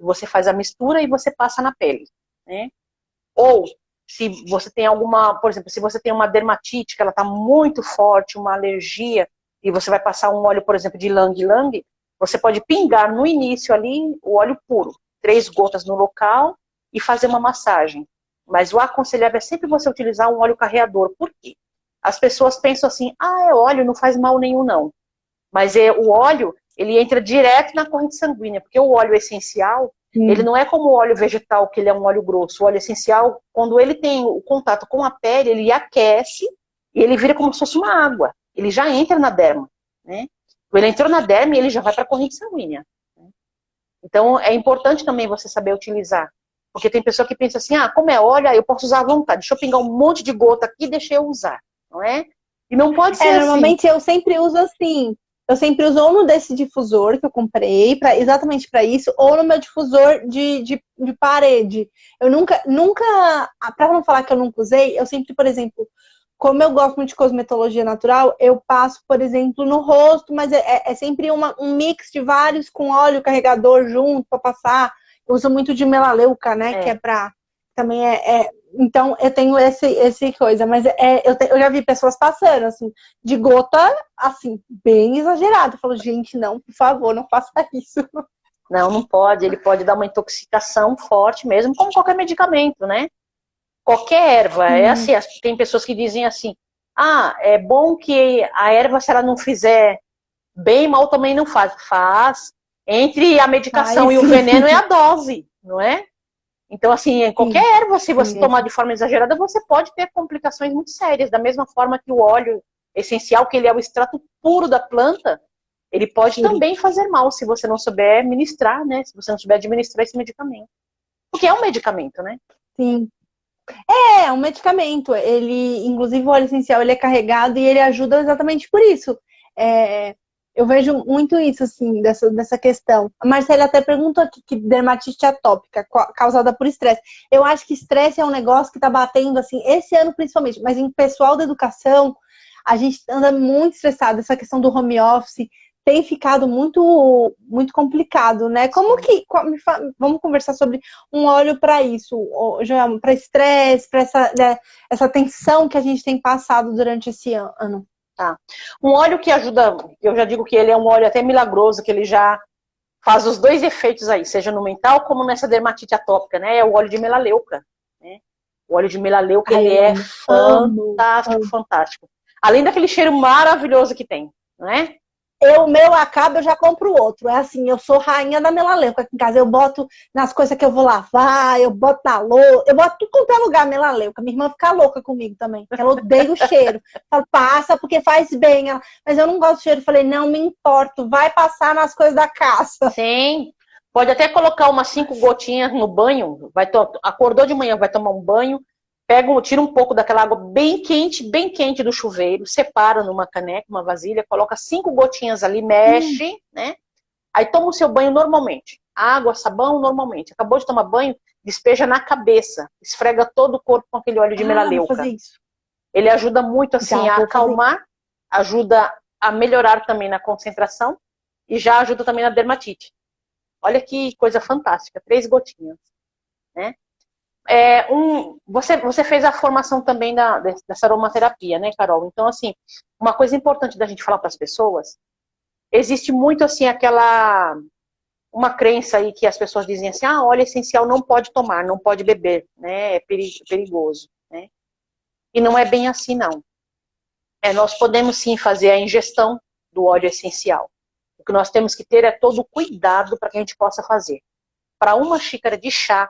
Você faz a mistura e você passa na pele, né? Ou, se você tem alguma, por exemplo, se você tem uma dermatite, que ela está muito forte, uma alergia, e você vai passar um óleo, por exemplo, de ylang-ylang, você pode pingar no início ali o óleo puro, 3 gotas no local e fazer uma massagem. Mas o aconselhável é sempre você utilizar um óleo carreador. Por quê? As pessoas pensam assim, é óleo, não faz mal nenhum não. Mas o óleo, ele entra direto na corrente sanguínea, porque o óleo essencial, ele não é como o óleo vegetal, que ele é um óleo grosso. O óleo essencial, quando ele tem o contato com a pele, ele aquece e ele vira como se fosse uma água. Ele já entra na derma, né? Ele entrou na derma e ele já vai para a corrente sanguínea. Né? Então, é importante também você saber utilizar. Porque tem pessoa que pensa assim, como é óleo, eu posso usar à vontade. Deixa eu pingar um monte de gota aqui e deixa eu usar. Não é? E não pode ser assim. Normalmente eu sempre uso assim. Eu sempre uso ou no desse difusor que eu comprei, exatamente para isso, ou no meu difusor de parede. Eu nunca, para não falar que eu nunca usei, eu sempre, por exemplo, como eu gosto muito de cosmetologia natural, eu passo, por exemplo, no rosto, mas é sempre um mix de vários com óleo carregador junto para passar. Eu uso muito de melaleuca, né? Que é para também então, eu tenho esse coisa, mas eu já vi pessoas passando, assim, de gota, assim, bem exagerado. Eu falo, gente, não, por favor, não faça isso. Não pode. Ele pode dar uma intoxicação forte mesmo, como qualquer medicamento, né? Qualquer erva. É assim, tem pessoas que dizem assim, é bom que a erva, se ela não fizer bem, mal também não faz. Faz. Entre a medicação e o veneno é a dose, não é? Então, assim, qualquer erva, se você tomar de forma exagerada, você pode ter complicações muito sérias. Da mesma forma que o óleo essencial, que ele é o extrato puro da planta, ele pode também fazer mal se você não souber ministrar, né? Se você não souber administrar esse medicamento. Porque é um medicamento, né? Sim. É um medicamento. Ele, inclusive, o óleo essencial, ele é carregado e ele ajuda exatamente por isso. Eu vejo muito isso, assim, dessa questão. A Marcela até perguntou aqui que dermatite atópica, causada por estresse. Eu acho que estresse é um negócio que tá batendo, assim, esse ano principalmente, mas em pessoal da educação, a gente anda muito estressado. Essa questão do home office tem ficado muito, muito complicado, né? Vamos conversar sobre um óleo para isso, para estresse, para essa tensão que a gente tem passado durante esse ano. Tá. Um óleo que ajuda, eu já digo que ele é um óleo até milagroso, que ele já faz os dois efeitos aí, seja no mental como nessa dermatite atópica, né? É o óleo de melaleuca, né? O óleo de melaleuca, ele é fantástico, fantástico. Além daquele cheiro maravilhoso que tem, não é? O meu acaba, eu já compro outro. É assim, eu sou rainha da melaleuca aqui em casa. Eu boto nas coisas que eu vou lavar, eu boto na louça, eu boto tudo quanto é lugar melaleuca. Minha irmã fica louca comigo também, porque ela odeia o cheiro. Fala, passa porque faz bem. Mas eu não gosto do cheiro. Eu falei, não me importo, vai passar nas coisas da casa. Sim, pode até colocar umas 5 gotinhas no banho. Acordou de manhã, vai tomar um banho, tira um pouco daquela água bem quente do chuveiro, separa numa caneca, uma vasilha, coloca 5 gotinhas ali, mexe, né? Aí toma o seu banho normalmente. Água, sabão, normalmente. Acabou de tomar banho, despeja na cabeça. Esfrega todo o corpo com aquele óleo de melaleuca. Vou fazer isso. Ele ajuda muito, assim, a acalmar, ajuda a melhorar também na concentração e já ajuda também na dermatite. Olha que coisa fantástica. 3 gotinhas, né? Você fez a formação também dessa aromaterapia, né, Carol? Então, assim, uma coisa importante da gente falar para as pessoas, existe muito, assim, uma crença aí que as pessoas dizem assim, óleo essencial não pode tomar, não pode beber, né, é perigoso, né? E não é bem assim, não. Nós podemos, sim, fazer a ingestão do óleo essencial. O que nós temos que ter é todo o cuidado para que a gente possa fazer. Para uma xícara de chá,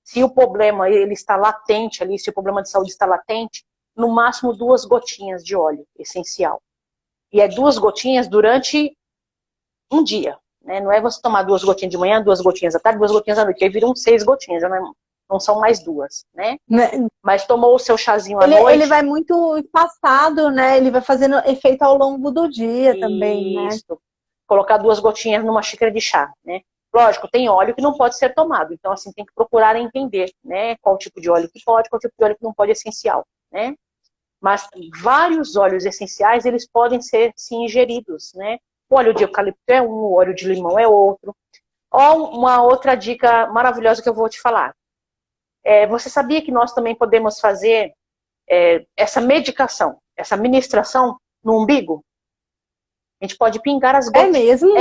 se o problema ele está latente ali, se o problema de saúde está latente, no máximo 2 gotinhas de óleo essencial. E 2 gotinhas durante um dia, né? Não é você tomar 2 gotinhas de manhã, 2 gotinhas à tarde, 2 gotinhas à noite, que aí viram 6 gotinhas, já não são mais 2, né? Né? Mas tomou o seu chazinho à Ele noite, vai muito espaçado, né? Ele vai fazendo efeito ao longo do dia também, né? isso, colocar 2 gotinhas numa xícara de chá, né? Lógico, tem óleo que não pode ser tomado, então assim, tem que procurar entender, né? Qual tipo de óleo que pode, qual tipo de óleo que não pode, essencial, né? Mas vários óleos essenciais, eles podem ser, sim, ingeridos, né? O óleo de eucalipto é um, o óleo de limão é outro. Ó, uma outra dica maravilhosa que eu vou te falar. Você sabia que nós também podemos fazer essa medicação, essa ministração no umbigo? A gente pode pingar as É gotinhas. mesmo?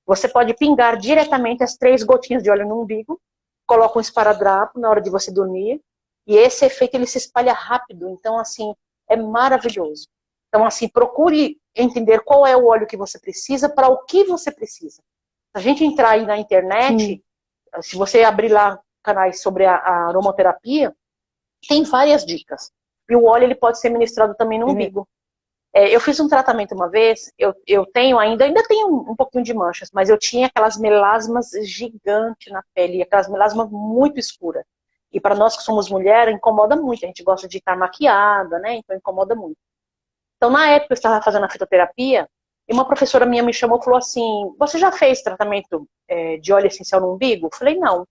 Você pode pingar diretamente as 3 gotinhas de óleo no umbigo, coloca um esparadrapo na hora de você dormir, e esse efeito ele se espalha rápido, então assim, é maravilhoso. Então assim, procure entender qual é o óleo que você precisa, para o que você precisa. Se a gente entrar aí na internet, Sim. se você abrir lá canais sobre a aromaterapia, tem várias dicas. E o óleo ele pode ser ministrado também no umbigo. Eu fiz um tratamento uma vez, eu tenho ainda tenho um pouquinho de manchas, mas eu tinha aquelas melasmas gigantes na pele, aquelas melasmas muito escuras. E para nós que somos mulheres, incomoda muito, a gente gosta de estar maquiada, né? Então incomoda muito. Então na época eu estava fazendo a fitoterapia, e uma professora minha me chamou e falou assim, você já fez tratamento de óleo essencial no umbigo? Eu falei, não.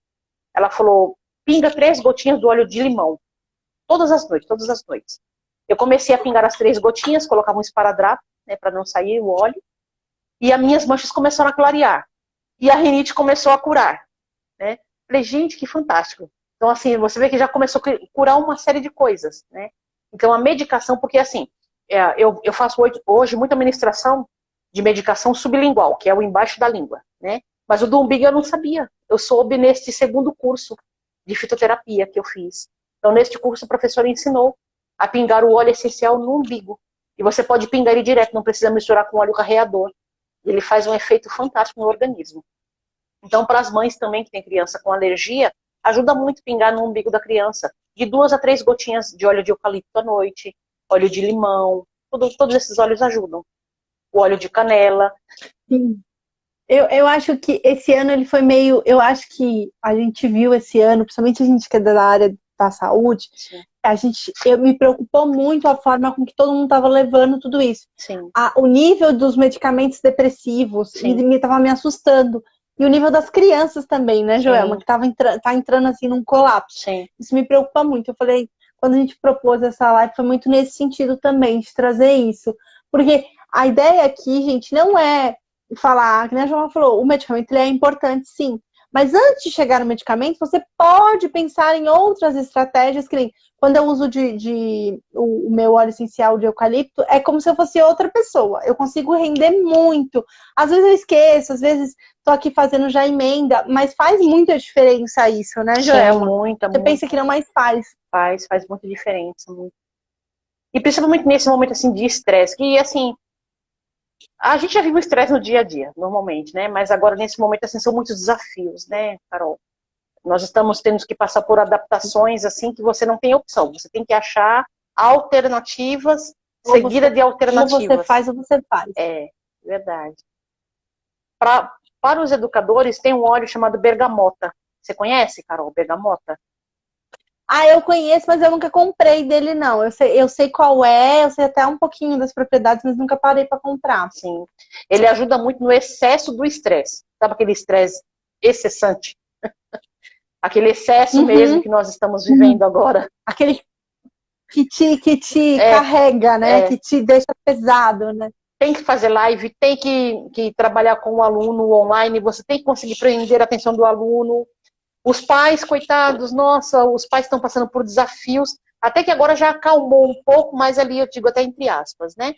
Ela falou, pinga 3 gotinhas do óleo de limão, todas as noites, todas as noites. Eu comecei a pingar as 3 gotinhas, colocava um esparadrapo, né, para não sair o óleo, e as minhas manchas começaram a clarear. E a rinite começou a curar, né? Falei, gente, que fantástico. Então, assim, você vê que já começou a curar uma série de coisas, né? Então, a medicação, porque assim, eu faço hoje muita administração de medicação sublingual, que é o embaixo da língua, né? Mas o do umbigo eu não sabia. Eu soube neste segundo curso de fitoterapia que eu fiz. Então, neste curso, o professor ensinou a pingar o óleo essencial no umbigo. E você pode pingar ele direto, não precisa misturar com óleo carreador. Ele faz um efeito fantástico no organismo. Então, para as mães também que têm criança com alergia, ajuda muito pingar no umbigo da criança. De 2 a 3 gotinhas de óleo de eucalipto à noite, óleo de limão, todos esses óleos ajudam. O óleo de canela. Sim. Eu acho que esse ano ele foi meio. Eu acho que a gente viu esse ano, principalmente a gente que é da área da saúde, Sim. Me preocupou muito a forma com que todo mundo estava levando tudo isso. Sim. O nível dos medicamentos depressivos estava me assustando. E o nível das crianças também, né, Joelma? Que tá entrando assim num colapso. Sim. Isso me preocupa muito. Eu falei, quando a gente propôs essa live, foi muito nesse sentido também, de trazer isso. Porque a ideia aqui, gente, não é falar, que nem a Joelma falou, o medicamento ele é importante, sim. Mas antes de chegar no medicamento, você pode pensar em outras estratégias, que nem quando eu uso o meu óleo essencial de eucalipto, é como se eu fosse outra pessoa. Eu consigo render muito. Às vezes eu esqueço, às vezes tô aqui fazendo já emenda, mas faz muita diferença isso, né, Joelma? Sim, muita. Você pensa que não, mas faz. Faz muita diferença. Muito. E principalmente nesse momento assim de estresse, que assim, a gente já vive o estresse no dia a dia, normalmente, né? Mas agora nesse momento assim são muitos desafios, né, Carol? Nós estamos tendo que passar por adaptações assim que você não tem opção. Você tem que achar alternativas, seguida de alternativas. Ou você faz ou você faz. É, verdade. Para os educadores, tem um óleo chamado bergamota. Você conhece, Carol, bergamota? Eu conheço, mas eu nunca comprei dele, não. Eu sei qual é, eu sei até um pouquinho das propriedades, mas nunca parei para comprar. Sim. Ele ajuda muito no excesso do estresse. Sabe aquele estresse excessante? Aquele excesso mesmo que nós estamos vivendo agora. Aquele que te carrega, né? Que te deixa pesado, né? Tem que fazer live, tem que trabalhar com o aluno online, você tem que conseguir prender a atenção do aluno. Os pais, coitados, nossa, os pais estão passando por desafios, até que agora já acalmou um pouco, mas ali eu digo até entre aspas, né?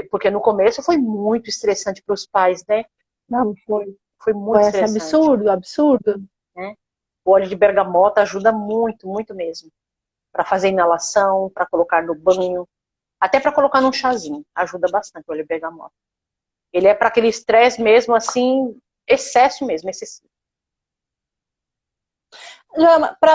Porque no começo foi muito estressante para os pais, né? Não, foi. Foi muito estressante. Absurdo, absurdo. Né? O óleo de bergamota ajuda muito, muito mesmo. Para fazer inalação, para colocar no banho, até para colocar num chazinho. Ajuda bastante o óleo de bergamota. Ele é para aquele estresse mesmo, assim, excesso mesmo, excessivo.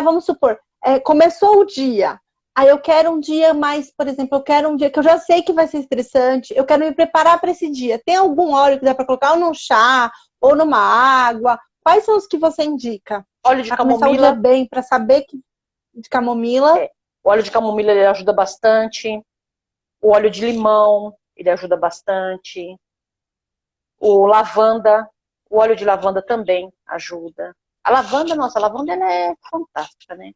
Vamos supor, começou o dia, Aí eu quero um dia mais, por exemplo, eu quero um dia que eu já sei que vai ser estressante, eu quero me preparar para esse dia. Tem algum óleo que dá para colocar ou num chá, ou numa água? Quais são os que você indica? Óleo de Para começar o dia camomila, bem, para saber que de camomila. o óleo de camomila ele ajuda bastante. O óleo de limão, ele ajuda bastante. O lavanda, o óleo de lavanda também ajuda. A lavanda, nossa, a lavanda ela é fantástica, né?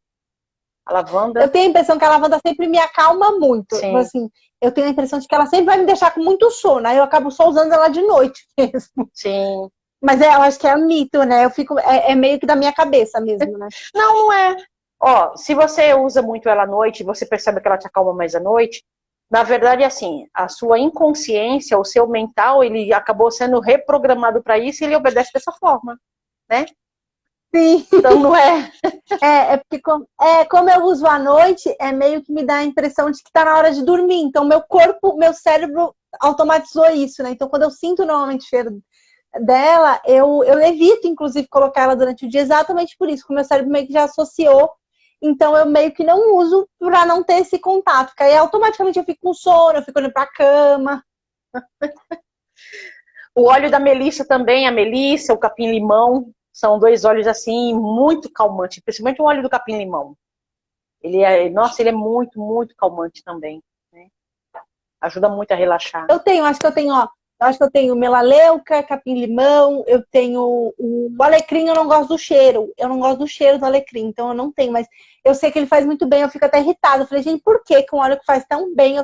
A Eu lavanda, tenho a impressão que a lavanda sempre me acalma muito. sim, Assim, eu tenho a impressão de que ela sempre vai me deixar com muito sono. Aí eu acabo só usando ela de noite mesmo. sim. Mas eu acho que é um mito, né? Eu fico, é meio que da minha cabeça mesmo, né? Não, não é. Ó, se você usa muito ela à noite e você percebe que ela te acalma mais à noite, na verdade, assim, a sua inconsciência, o seu mental, ele acabou sendo reprogramado para isso e ele obedece dessa forma, né? Sim. Então não é. É porque como eu uso à noite, é meio que me dá a impressão de que tá na hora de dormir. Então, meu corpo, meu cérebro automatizou isso, né? Então, quando eu sinto normalmente o cheiro dela, eu evito, inclusive, colocar ela durante o dia exatamente por isso, que o meu cérebro meio que já associou. Então, eu meio que não uso para não ter esse contato. Porque aí, automaticamente, eu fico com sono, eu fico olhando pra cama. O óleo da melissa também, a melissa, o capim-limão, são dois óleos assim muito calmantes, principalmente o óleo do capim-limão. Ele é, nossa, ele é muito, muito calmante também, né? Ajuda muito a relaxar. Eu tenho, acho que eu tenho, ó. Eu acho que eu tenho melaleuca, capim-limão, eu tenho o alecrim, eu não gosto do cheiro. Eu não gosto do cheiro do alecrim, então eu não tenho, mas eu sei que ele faz muito bem, eu fico até irritada. Eu falei, gente, por que um óleo que faz tão bem,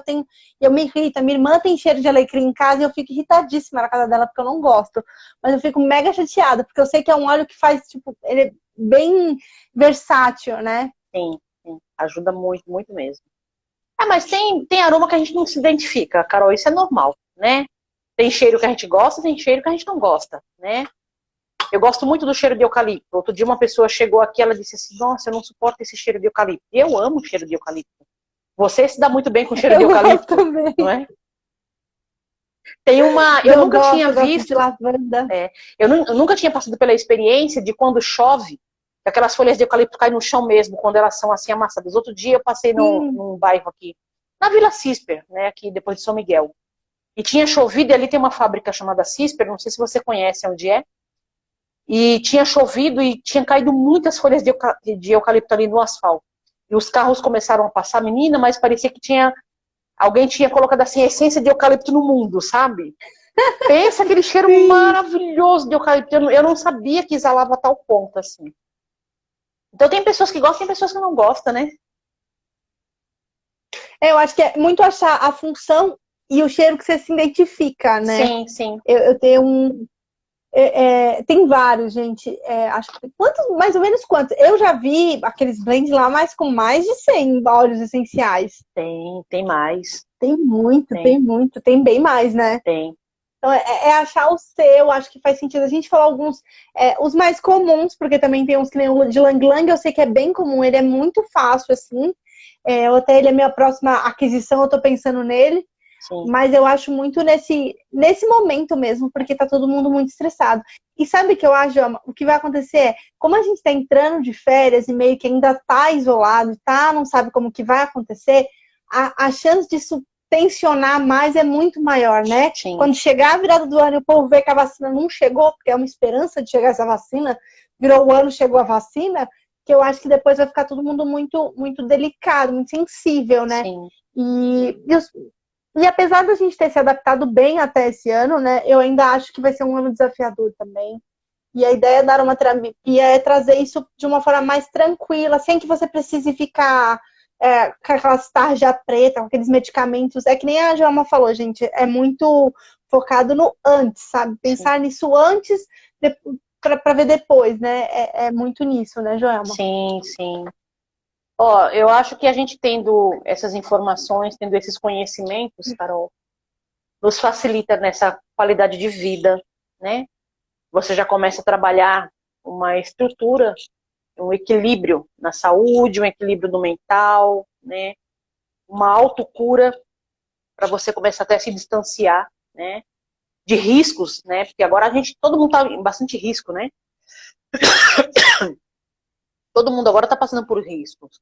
eu me irrita. Minha irmã tem cheiro de alecrim em casa e eu fico irritadíssima na casa dela porque eu não gosto. Mas eu fico mega chateada, porque eu sei que é um óleo que faz, tipo, ele é bem versátil, né? Sim, sim, ajuda muito, muito mesmo. Ah, mas tem aroma que a gente não se identifica, Carol, isso é normal, né? Tem cheiro que a gente gosta, tem cheiro que a gente não gosta, né? Eu gosto muito do cheiro de eucalipto. Outro dia uma pessoa chegou aqui, ela disse assim, nossa, eu não suporto esse cheiro de eucalipto. E eu amo o cheiro de eucalipto. Você se dá muito bem com o cheiro de Eu gosto eucalipto, também. não é? Tem uma, eu Eu nunca gosto, tinha eu gosto de visto, lavanda. eu nunca tinha passado pela experiência de quando chove, aquelas folhas de eucalipto caem no chão mesmo, quando elas são assim amassadas. Outro dia eu passei Sim. num bairro aqui, na Vila Cisper, né, aqui depois de São Miguel. E tinha chovido, e ali tem uma fábrica chamada Cisper, não sei se você conhece onde é. E tinha chovido e tinha caído muitas folhas de eucalipto ali no asfalto. E os carros começaram a passar, menina, mas parecia que alguém tinha colocado assim, a essência de eucalipto no mundo, sabe? Pensa aquele cheiro Sim. maravilhoso de eucalipto. Eu não sabia que exalava a tal ponto, assim. Então tem pessoas que gostam e tem pessoas que não gostam, né? Eu acho que é muito achar a função e o cheiro que você se identifica, né? Sim, sim. Eu tenho um. Tem vários, gente. Acho que quantos, mais ou menos quantos? Eu já vi aqueles blends lá, mas com mais de 100 óleos essenciais. Tem mais. Tem muito, Tem, tem muito, tem bem mais, né? tem. Então é achar o seu, acho que faz sentido. A gente falar alguns, os mais comuns, porque também tem uns que nem o de Lang Lang, eu sei que é bem comum, ele é muito fácil, assim. Até ele é minha próxima aquisição, eu tô pensando nele. Sim, Mas eu acho muito nesse momento mesmo, porque tá todo mundo muito estressado. E sabe o que eu acho, Joama? O que vai acontecer é, como a gente tá entrando de férias e meio que ainda tá isolado, tá, não sabe como que vai acontecer, a chance disso tensionar mais é muito maior, né? sim. Quando chegar a virada do ano e o povo vê que a vacina não chegou, porque é uma esperança de chegar essa vacina, virou o ano, chegou a vacina, que eu acho que depois vai ficar todo mundo muito, muito delicado, muito sensível, né? Sim. E apesar da gente ter se adaptado bem até esse ano, né, eu ainda acho que vai ser um ano desafiador também. E a ideia da aromaterapia é trazer isso de uma forma mais tranquila, sem que você precise ficar com aquelas tarja preta, com aqueles medicamentos. É que nem a Joama falou, gente, é muito focado no antes, sabe? Sim. Pensar nisso antes para ver depois, né? É muito nisso, né, Joelma? Sim, sim. Ó, eu acho que a gente tendo essas informações, tendo esses conhecimentos, Carol, nos facilita nessa qualidade de vida, né? Você já começa a trabalhar uma estrutura, um equilíbrio na saúde, um equilíbrio no mental, né? Uma autocura para você começar até a se distanciar, né? De riscos, né? Porque agora todo mundo está em bastante risco, né? Todo mundo agora está passando por riscos.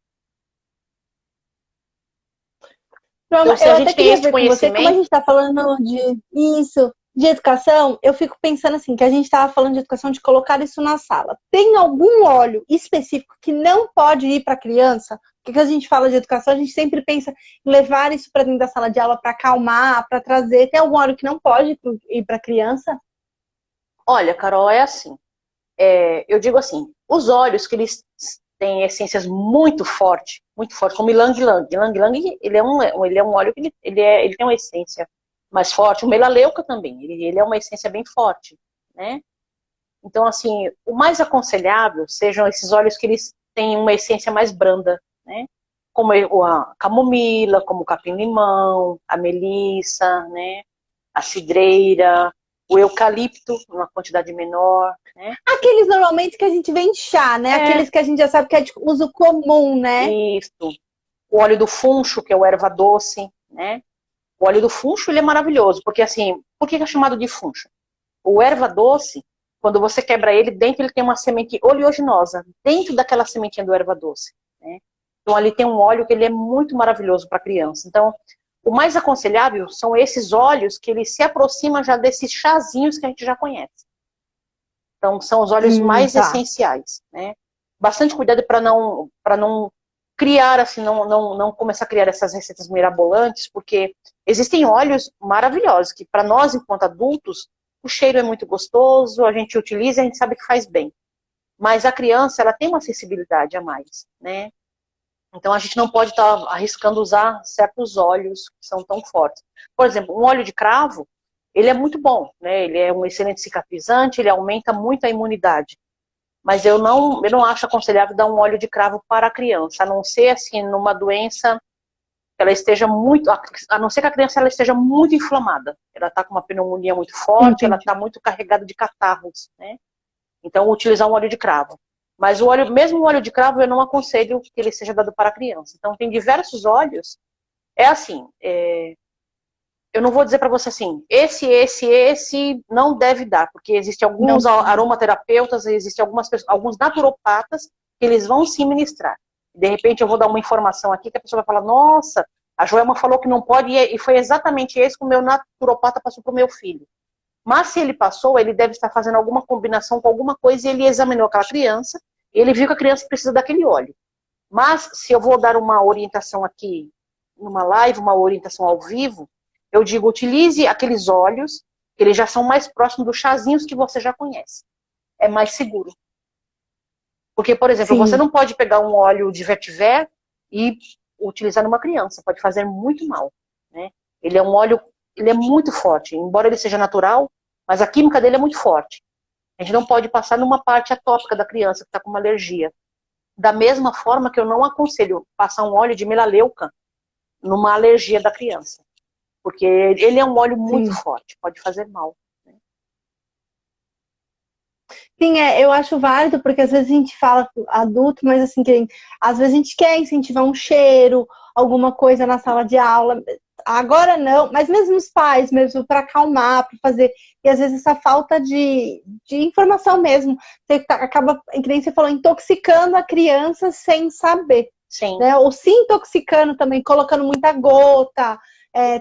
Então, se Eu a até gente tem queria esse ver com você, como a conhecimento, gente está falando de isso, de educação, eu fico pensando assim, que a gente estava falando de educação, de colocar isso na sala. Tem algum óleo específico que não pode ir para criança? Porque quando a gente fala de educação, a gente sempre pensa em levar isso para dentro da sala de aula para acalmar, para trazer. Tem algum óleo que não pode ir para criança? olha, Carol, é assim. Eu digo assim, os óleos que eles têm essências muito forte, como ylang-ylang. Ylang-ylang, ele é um óleo que ele tem uma essência mais forte. O melaleuca também, ele é uma essência bem forte, né? Então, assim, o mais aconselhável sejam esses óleos que eles têm uma essência mais branda, né? Como a camomila, como o capim-limão, a melissa, né? A cidreira, o eucalipto, numa quantidade menor, né? Aqueles normalmente que a gente vê em chá, né? É, Aqueles que a gente já sabe que é de uso comum, né? isso. O óleo do funcho, que é o erva doce, né? O óleo do funcho, ele é maravilhoso, porque assim, por que é chamado de funcho? O erva doce, quando você quebra ele, dentro ele tem uma semente oleaginosa, dentro daquela sementinha do erva doce, né? Então ali tem um óleo que ele é muito maravilhoso para criança. Então, o mais aconselhável são esses óleos que ele se aproxima já desses chazinhos que a gente já conhece. Então, são os óleos mais Tá. essenciais, né? Bastante cuidado para não criar, assim, não começar a criar essas receitas mirabolantes, porque existem óleos maravilhosos, que para nós, enquanto adultos, o cheiro é muito gostoso, a gente utiliza e a gente sabe que faz bem. Mas a criança, ela tem uma sensibilidade a mais, né? Então, a gente não pode estar arriscando usar certos óleos que são tão fortes. Por exemplo, um óleo de cravo, ele é muito bom, né? Ele é um excelente cicatrizante, ele aumenta muito a imunidade. Mas eu não acho aconselhável dar um óleo de cravo para a criança, a não ser assim numa doença que ela esteja muito, a não ser que a criança ela esteja muito inflamada. Ela está com uma pneumonia muito forte, ela Entendi. está muito carregada de catarros, né? Então utilizar um óleo de cravo. Mas o óleo, mesmo o óleo de cravo, eu não aconselho que ele seja dado para a criança. Então tem diversos óleos. É assim, eu não vou dizer para você assim, esse não deve dar, porque existem Não. alguns aromaterapeutas, existem alguns naturopatas que eles vão se ministrar. De repente eu vou dar uma informação aqui que a pessoa vai falar, nossa, a Joelma falou que não pode, e foi exatamente isso que o meu naturopata passou para o meu filho. Mas se ele passou, ele deve estar fazendo alguma combinação com alguma coisa e ele examinou aquela criança, e ele viu que a criança precisa daquele óleo. Mas se eu vou dar uma orientação aqui, numa live, uma orientação ao vivo, eu digo, utilize aqueles óleos, que eles já são mais próximos dos chazinhos que você já conhece. É mais seguro. Porque, por exemplo, você Sim. não pode pegar um óleo de vetiver e utilizar numa criança, pode fazer muito mal, né? Ele é um óleo, ele é muito forte, embora ele seja natural, mas a química dele é muito forte. A gente não pode passar numa parte atópica da criança que está com uma alergia. Da mesma forma que eu não aconselho passar um óleo de melaleuca numa alergia da criança. Porque ele é um óleo muito Sim. forte, pode fazer mal. Sim, eu acho válido, porque às vezes a gente fala adulto, mas assim, às vezes a gente quer incentivar um cheiro, alguma coisa na sala de aula. Agora não, mas mesmo os pais, mesmo para acalmar, para fazer. E às vezes essa falta de informação mesmo, você acaba, que nem você falou, intoxicando a criança sem saber. Sim, Né? Ou se intoxicando também, colocando muita gota,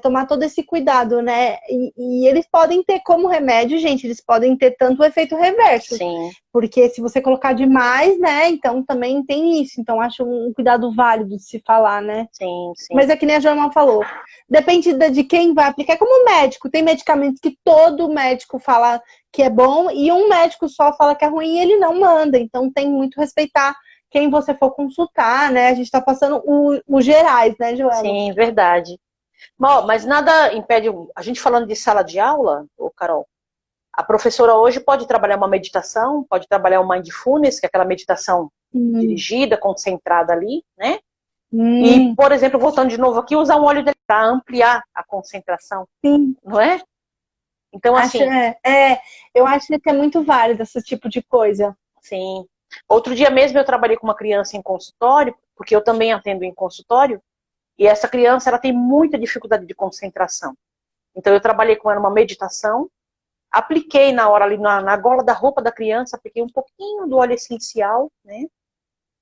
tomar todo esse cuidado, né? E eles podem ter como remédio, gente, eles podem ter tanto o efeito reverso, sim, porque se você colocar demais, né? Então também tem isso. Então acho um cuidado válido de se falar, né? sim, sim, Mas é que nem a Jorma falou, depende de quem vai aplicar. É como médico, tem medicamentos que todo médico fala que é bom e um médico só fala que é ruim e ele não manda. Então tem muito respeitar quem você for consultar, né? A gente tá passando os gerais, né, Joelma? sim, verdade. Mas nada impede, a gente falando de sala de aula, ô Carol, a professora hoje pode trabalhar uma meditação, pode trabalhar o mindfulness, que é aquela meditação Hum, dirigida, concentrada ali, né? E, hum, por exemplo, voltando de novo aqui, usar um óleo para ampliar a concentração, sim, não é? Então, acho, assim, eu acho que é muito válido esse tipo de coisa. sim. Outro dia mesmo eu trabalhei com uma criança em consultório, porque eu também atendo em consultório, e essa criança ela tem muita dificuldade de concentração. Então eu trabalhei com ela uma meditação, apliquei na hora ali na gola da roupa da criança, apliquei um pouquinho do óleo essencial, né?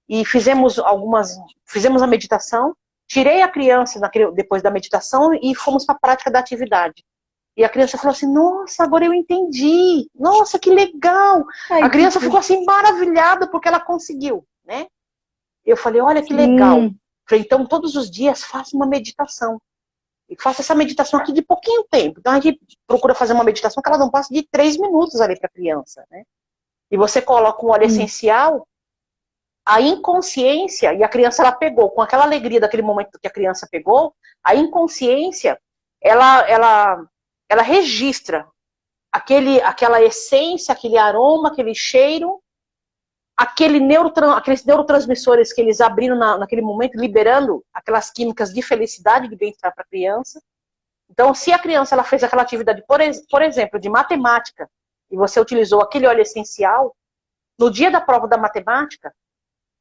E fizemos a meditação, tirei a criança depois da meditação e fomos para a prática da atividade. E a criança falou assim, nossa, agora eu entendi. Nossa, que legal. Ai, A criança que... ficou assim maravilhada porque ela conseguiu, né? Eu falei, olha que legal. Sim. Falei, então todos os dias faça uma meditação. E faça essa meditação aqui de pouquinho tempo. Então a gente procura fazer uma meditação que ela não passe de 3 minutos ali para a criança, né? E você coloca um óleo essencial, a inconsciência, e a criança ela pegou, com aquela alegria daquele momento que a criança pegou, a inconsciência, ela registra aquela essência, aquele aroma, aquele cheiro, aqueles neurotransmissores que eles abriram naquele momento, liberando aquelas químicas de felicidade, de bem-estar para a criança. Então, se a criança ela fez aquela atividade, por exemplo, de matemática, e você utilizou aquele óleo essencial, no dia da prova da matemática,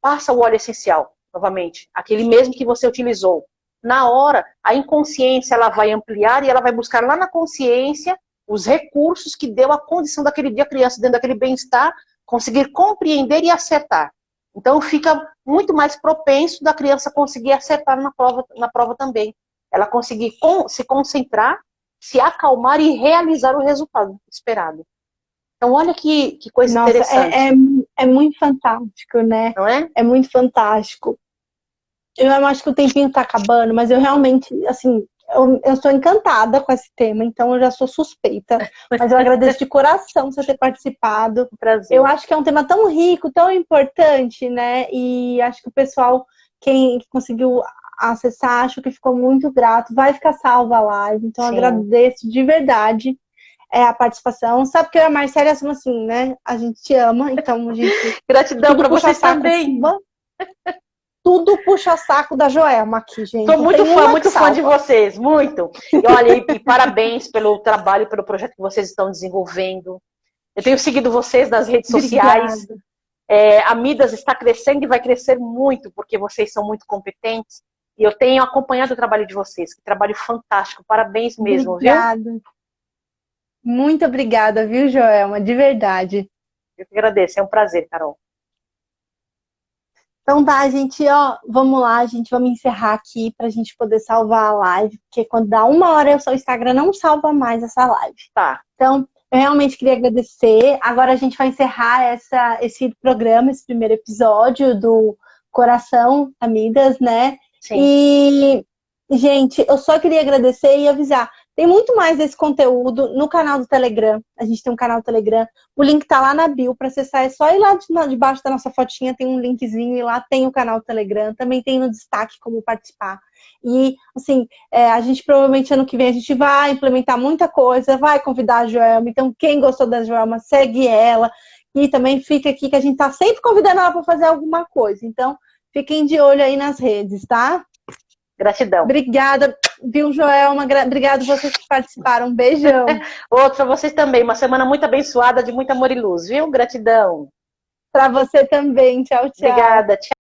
passa o óleo essencial, novamente, aquele mesmo que você utilizou. Na hora, a inconsciência ela vai ampliar e ela vai buscar lá na consciência os recursos que deu a condição daquele dia a criança, dentro daquele bem-estar, conseguir compreender e acertar. Então, fica muito mais propenso da criança conseguir acertar na prova também. Ela conseguir se concentrar, se acalmar e realizar o resultado esperado. Então, olha que coisa interessante. É muito fantástico, né? Não é? É muito fantástico. Eu acho que o tempinho tá acabando, mas eu realmente, assim, eu sou encantada com esse tema, então eu já sou suspeita. Mas eu agradeço de coração você ter participado. Prazer. Eu acho que é um tema tão rico, tão importante, né? E acho que o pessoal, quem conseguiu acessar, acho que ficou muito grato. Vai ficar salva a live, então eu agradeço de verdade a participação. Sabe que eu e a Marcela somos assim, né? A gente te ama, então a gente... Gratidão para vocês também. Tudo puxa saco da Joelma aqui, gente. Estou muito fã de vocês, muito. E olha, e parabéns pelo trabalho, pelo projeto que vocês estão desenvolvendo. Eu tenho seguido vocês nas redes sociais. A Midas está crescendo e vai crescer muito, porque vocês são muito competentes. E eu tenho acompanhado o trabalho de vocês. Que trabalho fantástico. Parabéns mesmo, obrigada. Viu? Muito obrigada, viu, Joelma? De verdade. Eu que agradeço. É um prazer, Carol. Então tá, gente, ó, vamos lá, gente, vamos encerrar aqui pra gente poder salvar a live, porque quando dá 1 hora, o Instagram não salva mais essa live. Tá. Então, eu realmente queria agradecer. Agora a gente vai encerrar esse programa, esse primeiro episódio do Coração Amidas, né? Sim. E, gente, eu só queria agradecer e avisar. Tem muito mais desse conteúdo no canal do Telegram. A gente tem um canal do Telegram. O link tá lá na bio. Para acessar é só ir lá debaixo da nossa fotinha. Tem um linkzinho e lá tem o canal do Telegram. Também tem no destaque como participar. E, assim, a gente provavelmente ano que vem a gente vai implementar muita coisa. Vai convidar a Joelma. Então, quem gostou da Joelma, segue ela. E também fica aqui que a gente tá sempre convidando ela para fazer alguma coisa. Então, fiquem de olho aí nas redes, tá? Gratidão. Obrigada, viu, Joelma? Obrigada vocês que participaram. Um beijão. Outro para vocês também. Uma semana muito abençoada, de muito amor e luz, viu? Gratidão. Para você também. Tchau, tchau. Obrigada. Tchau.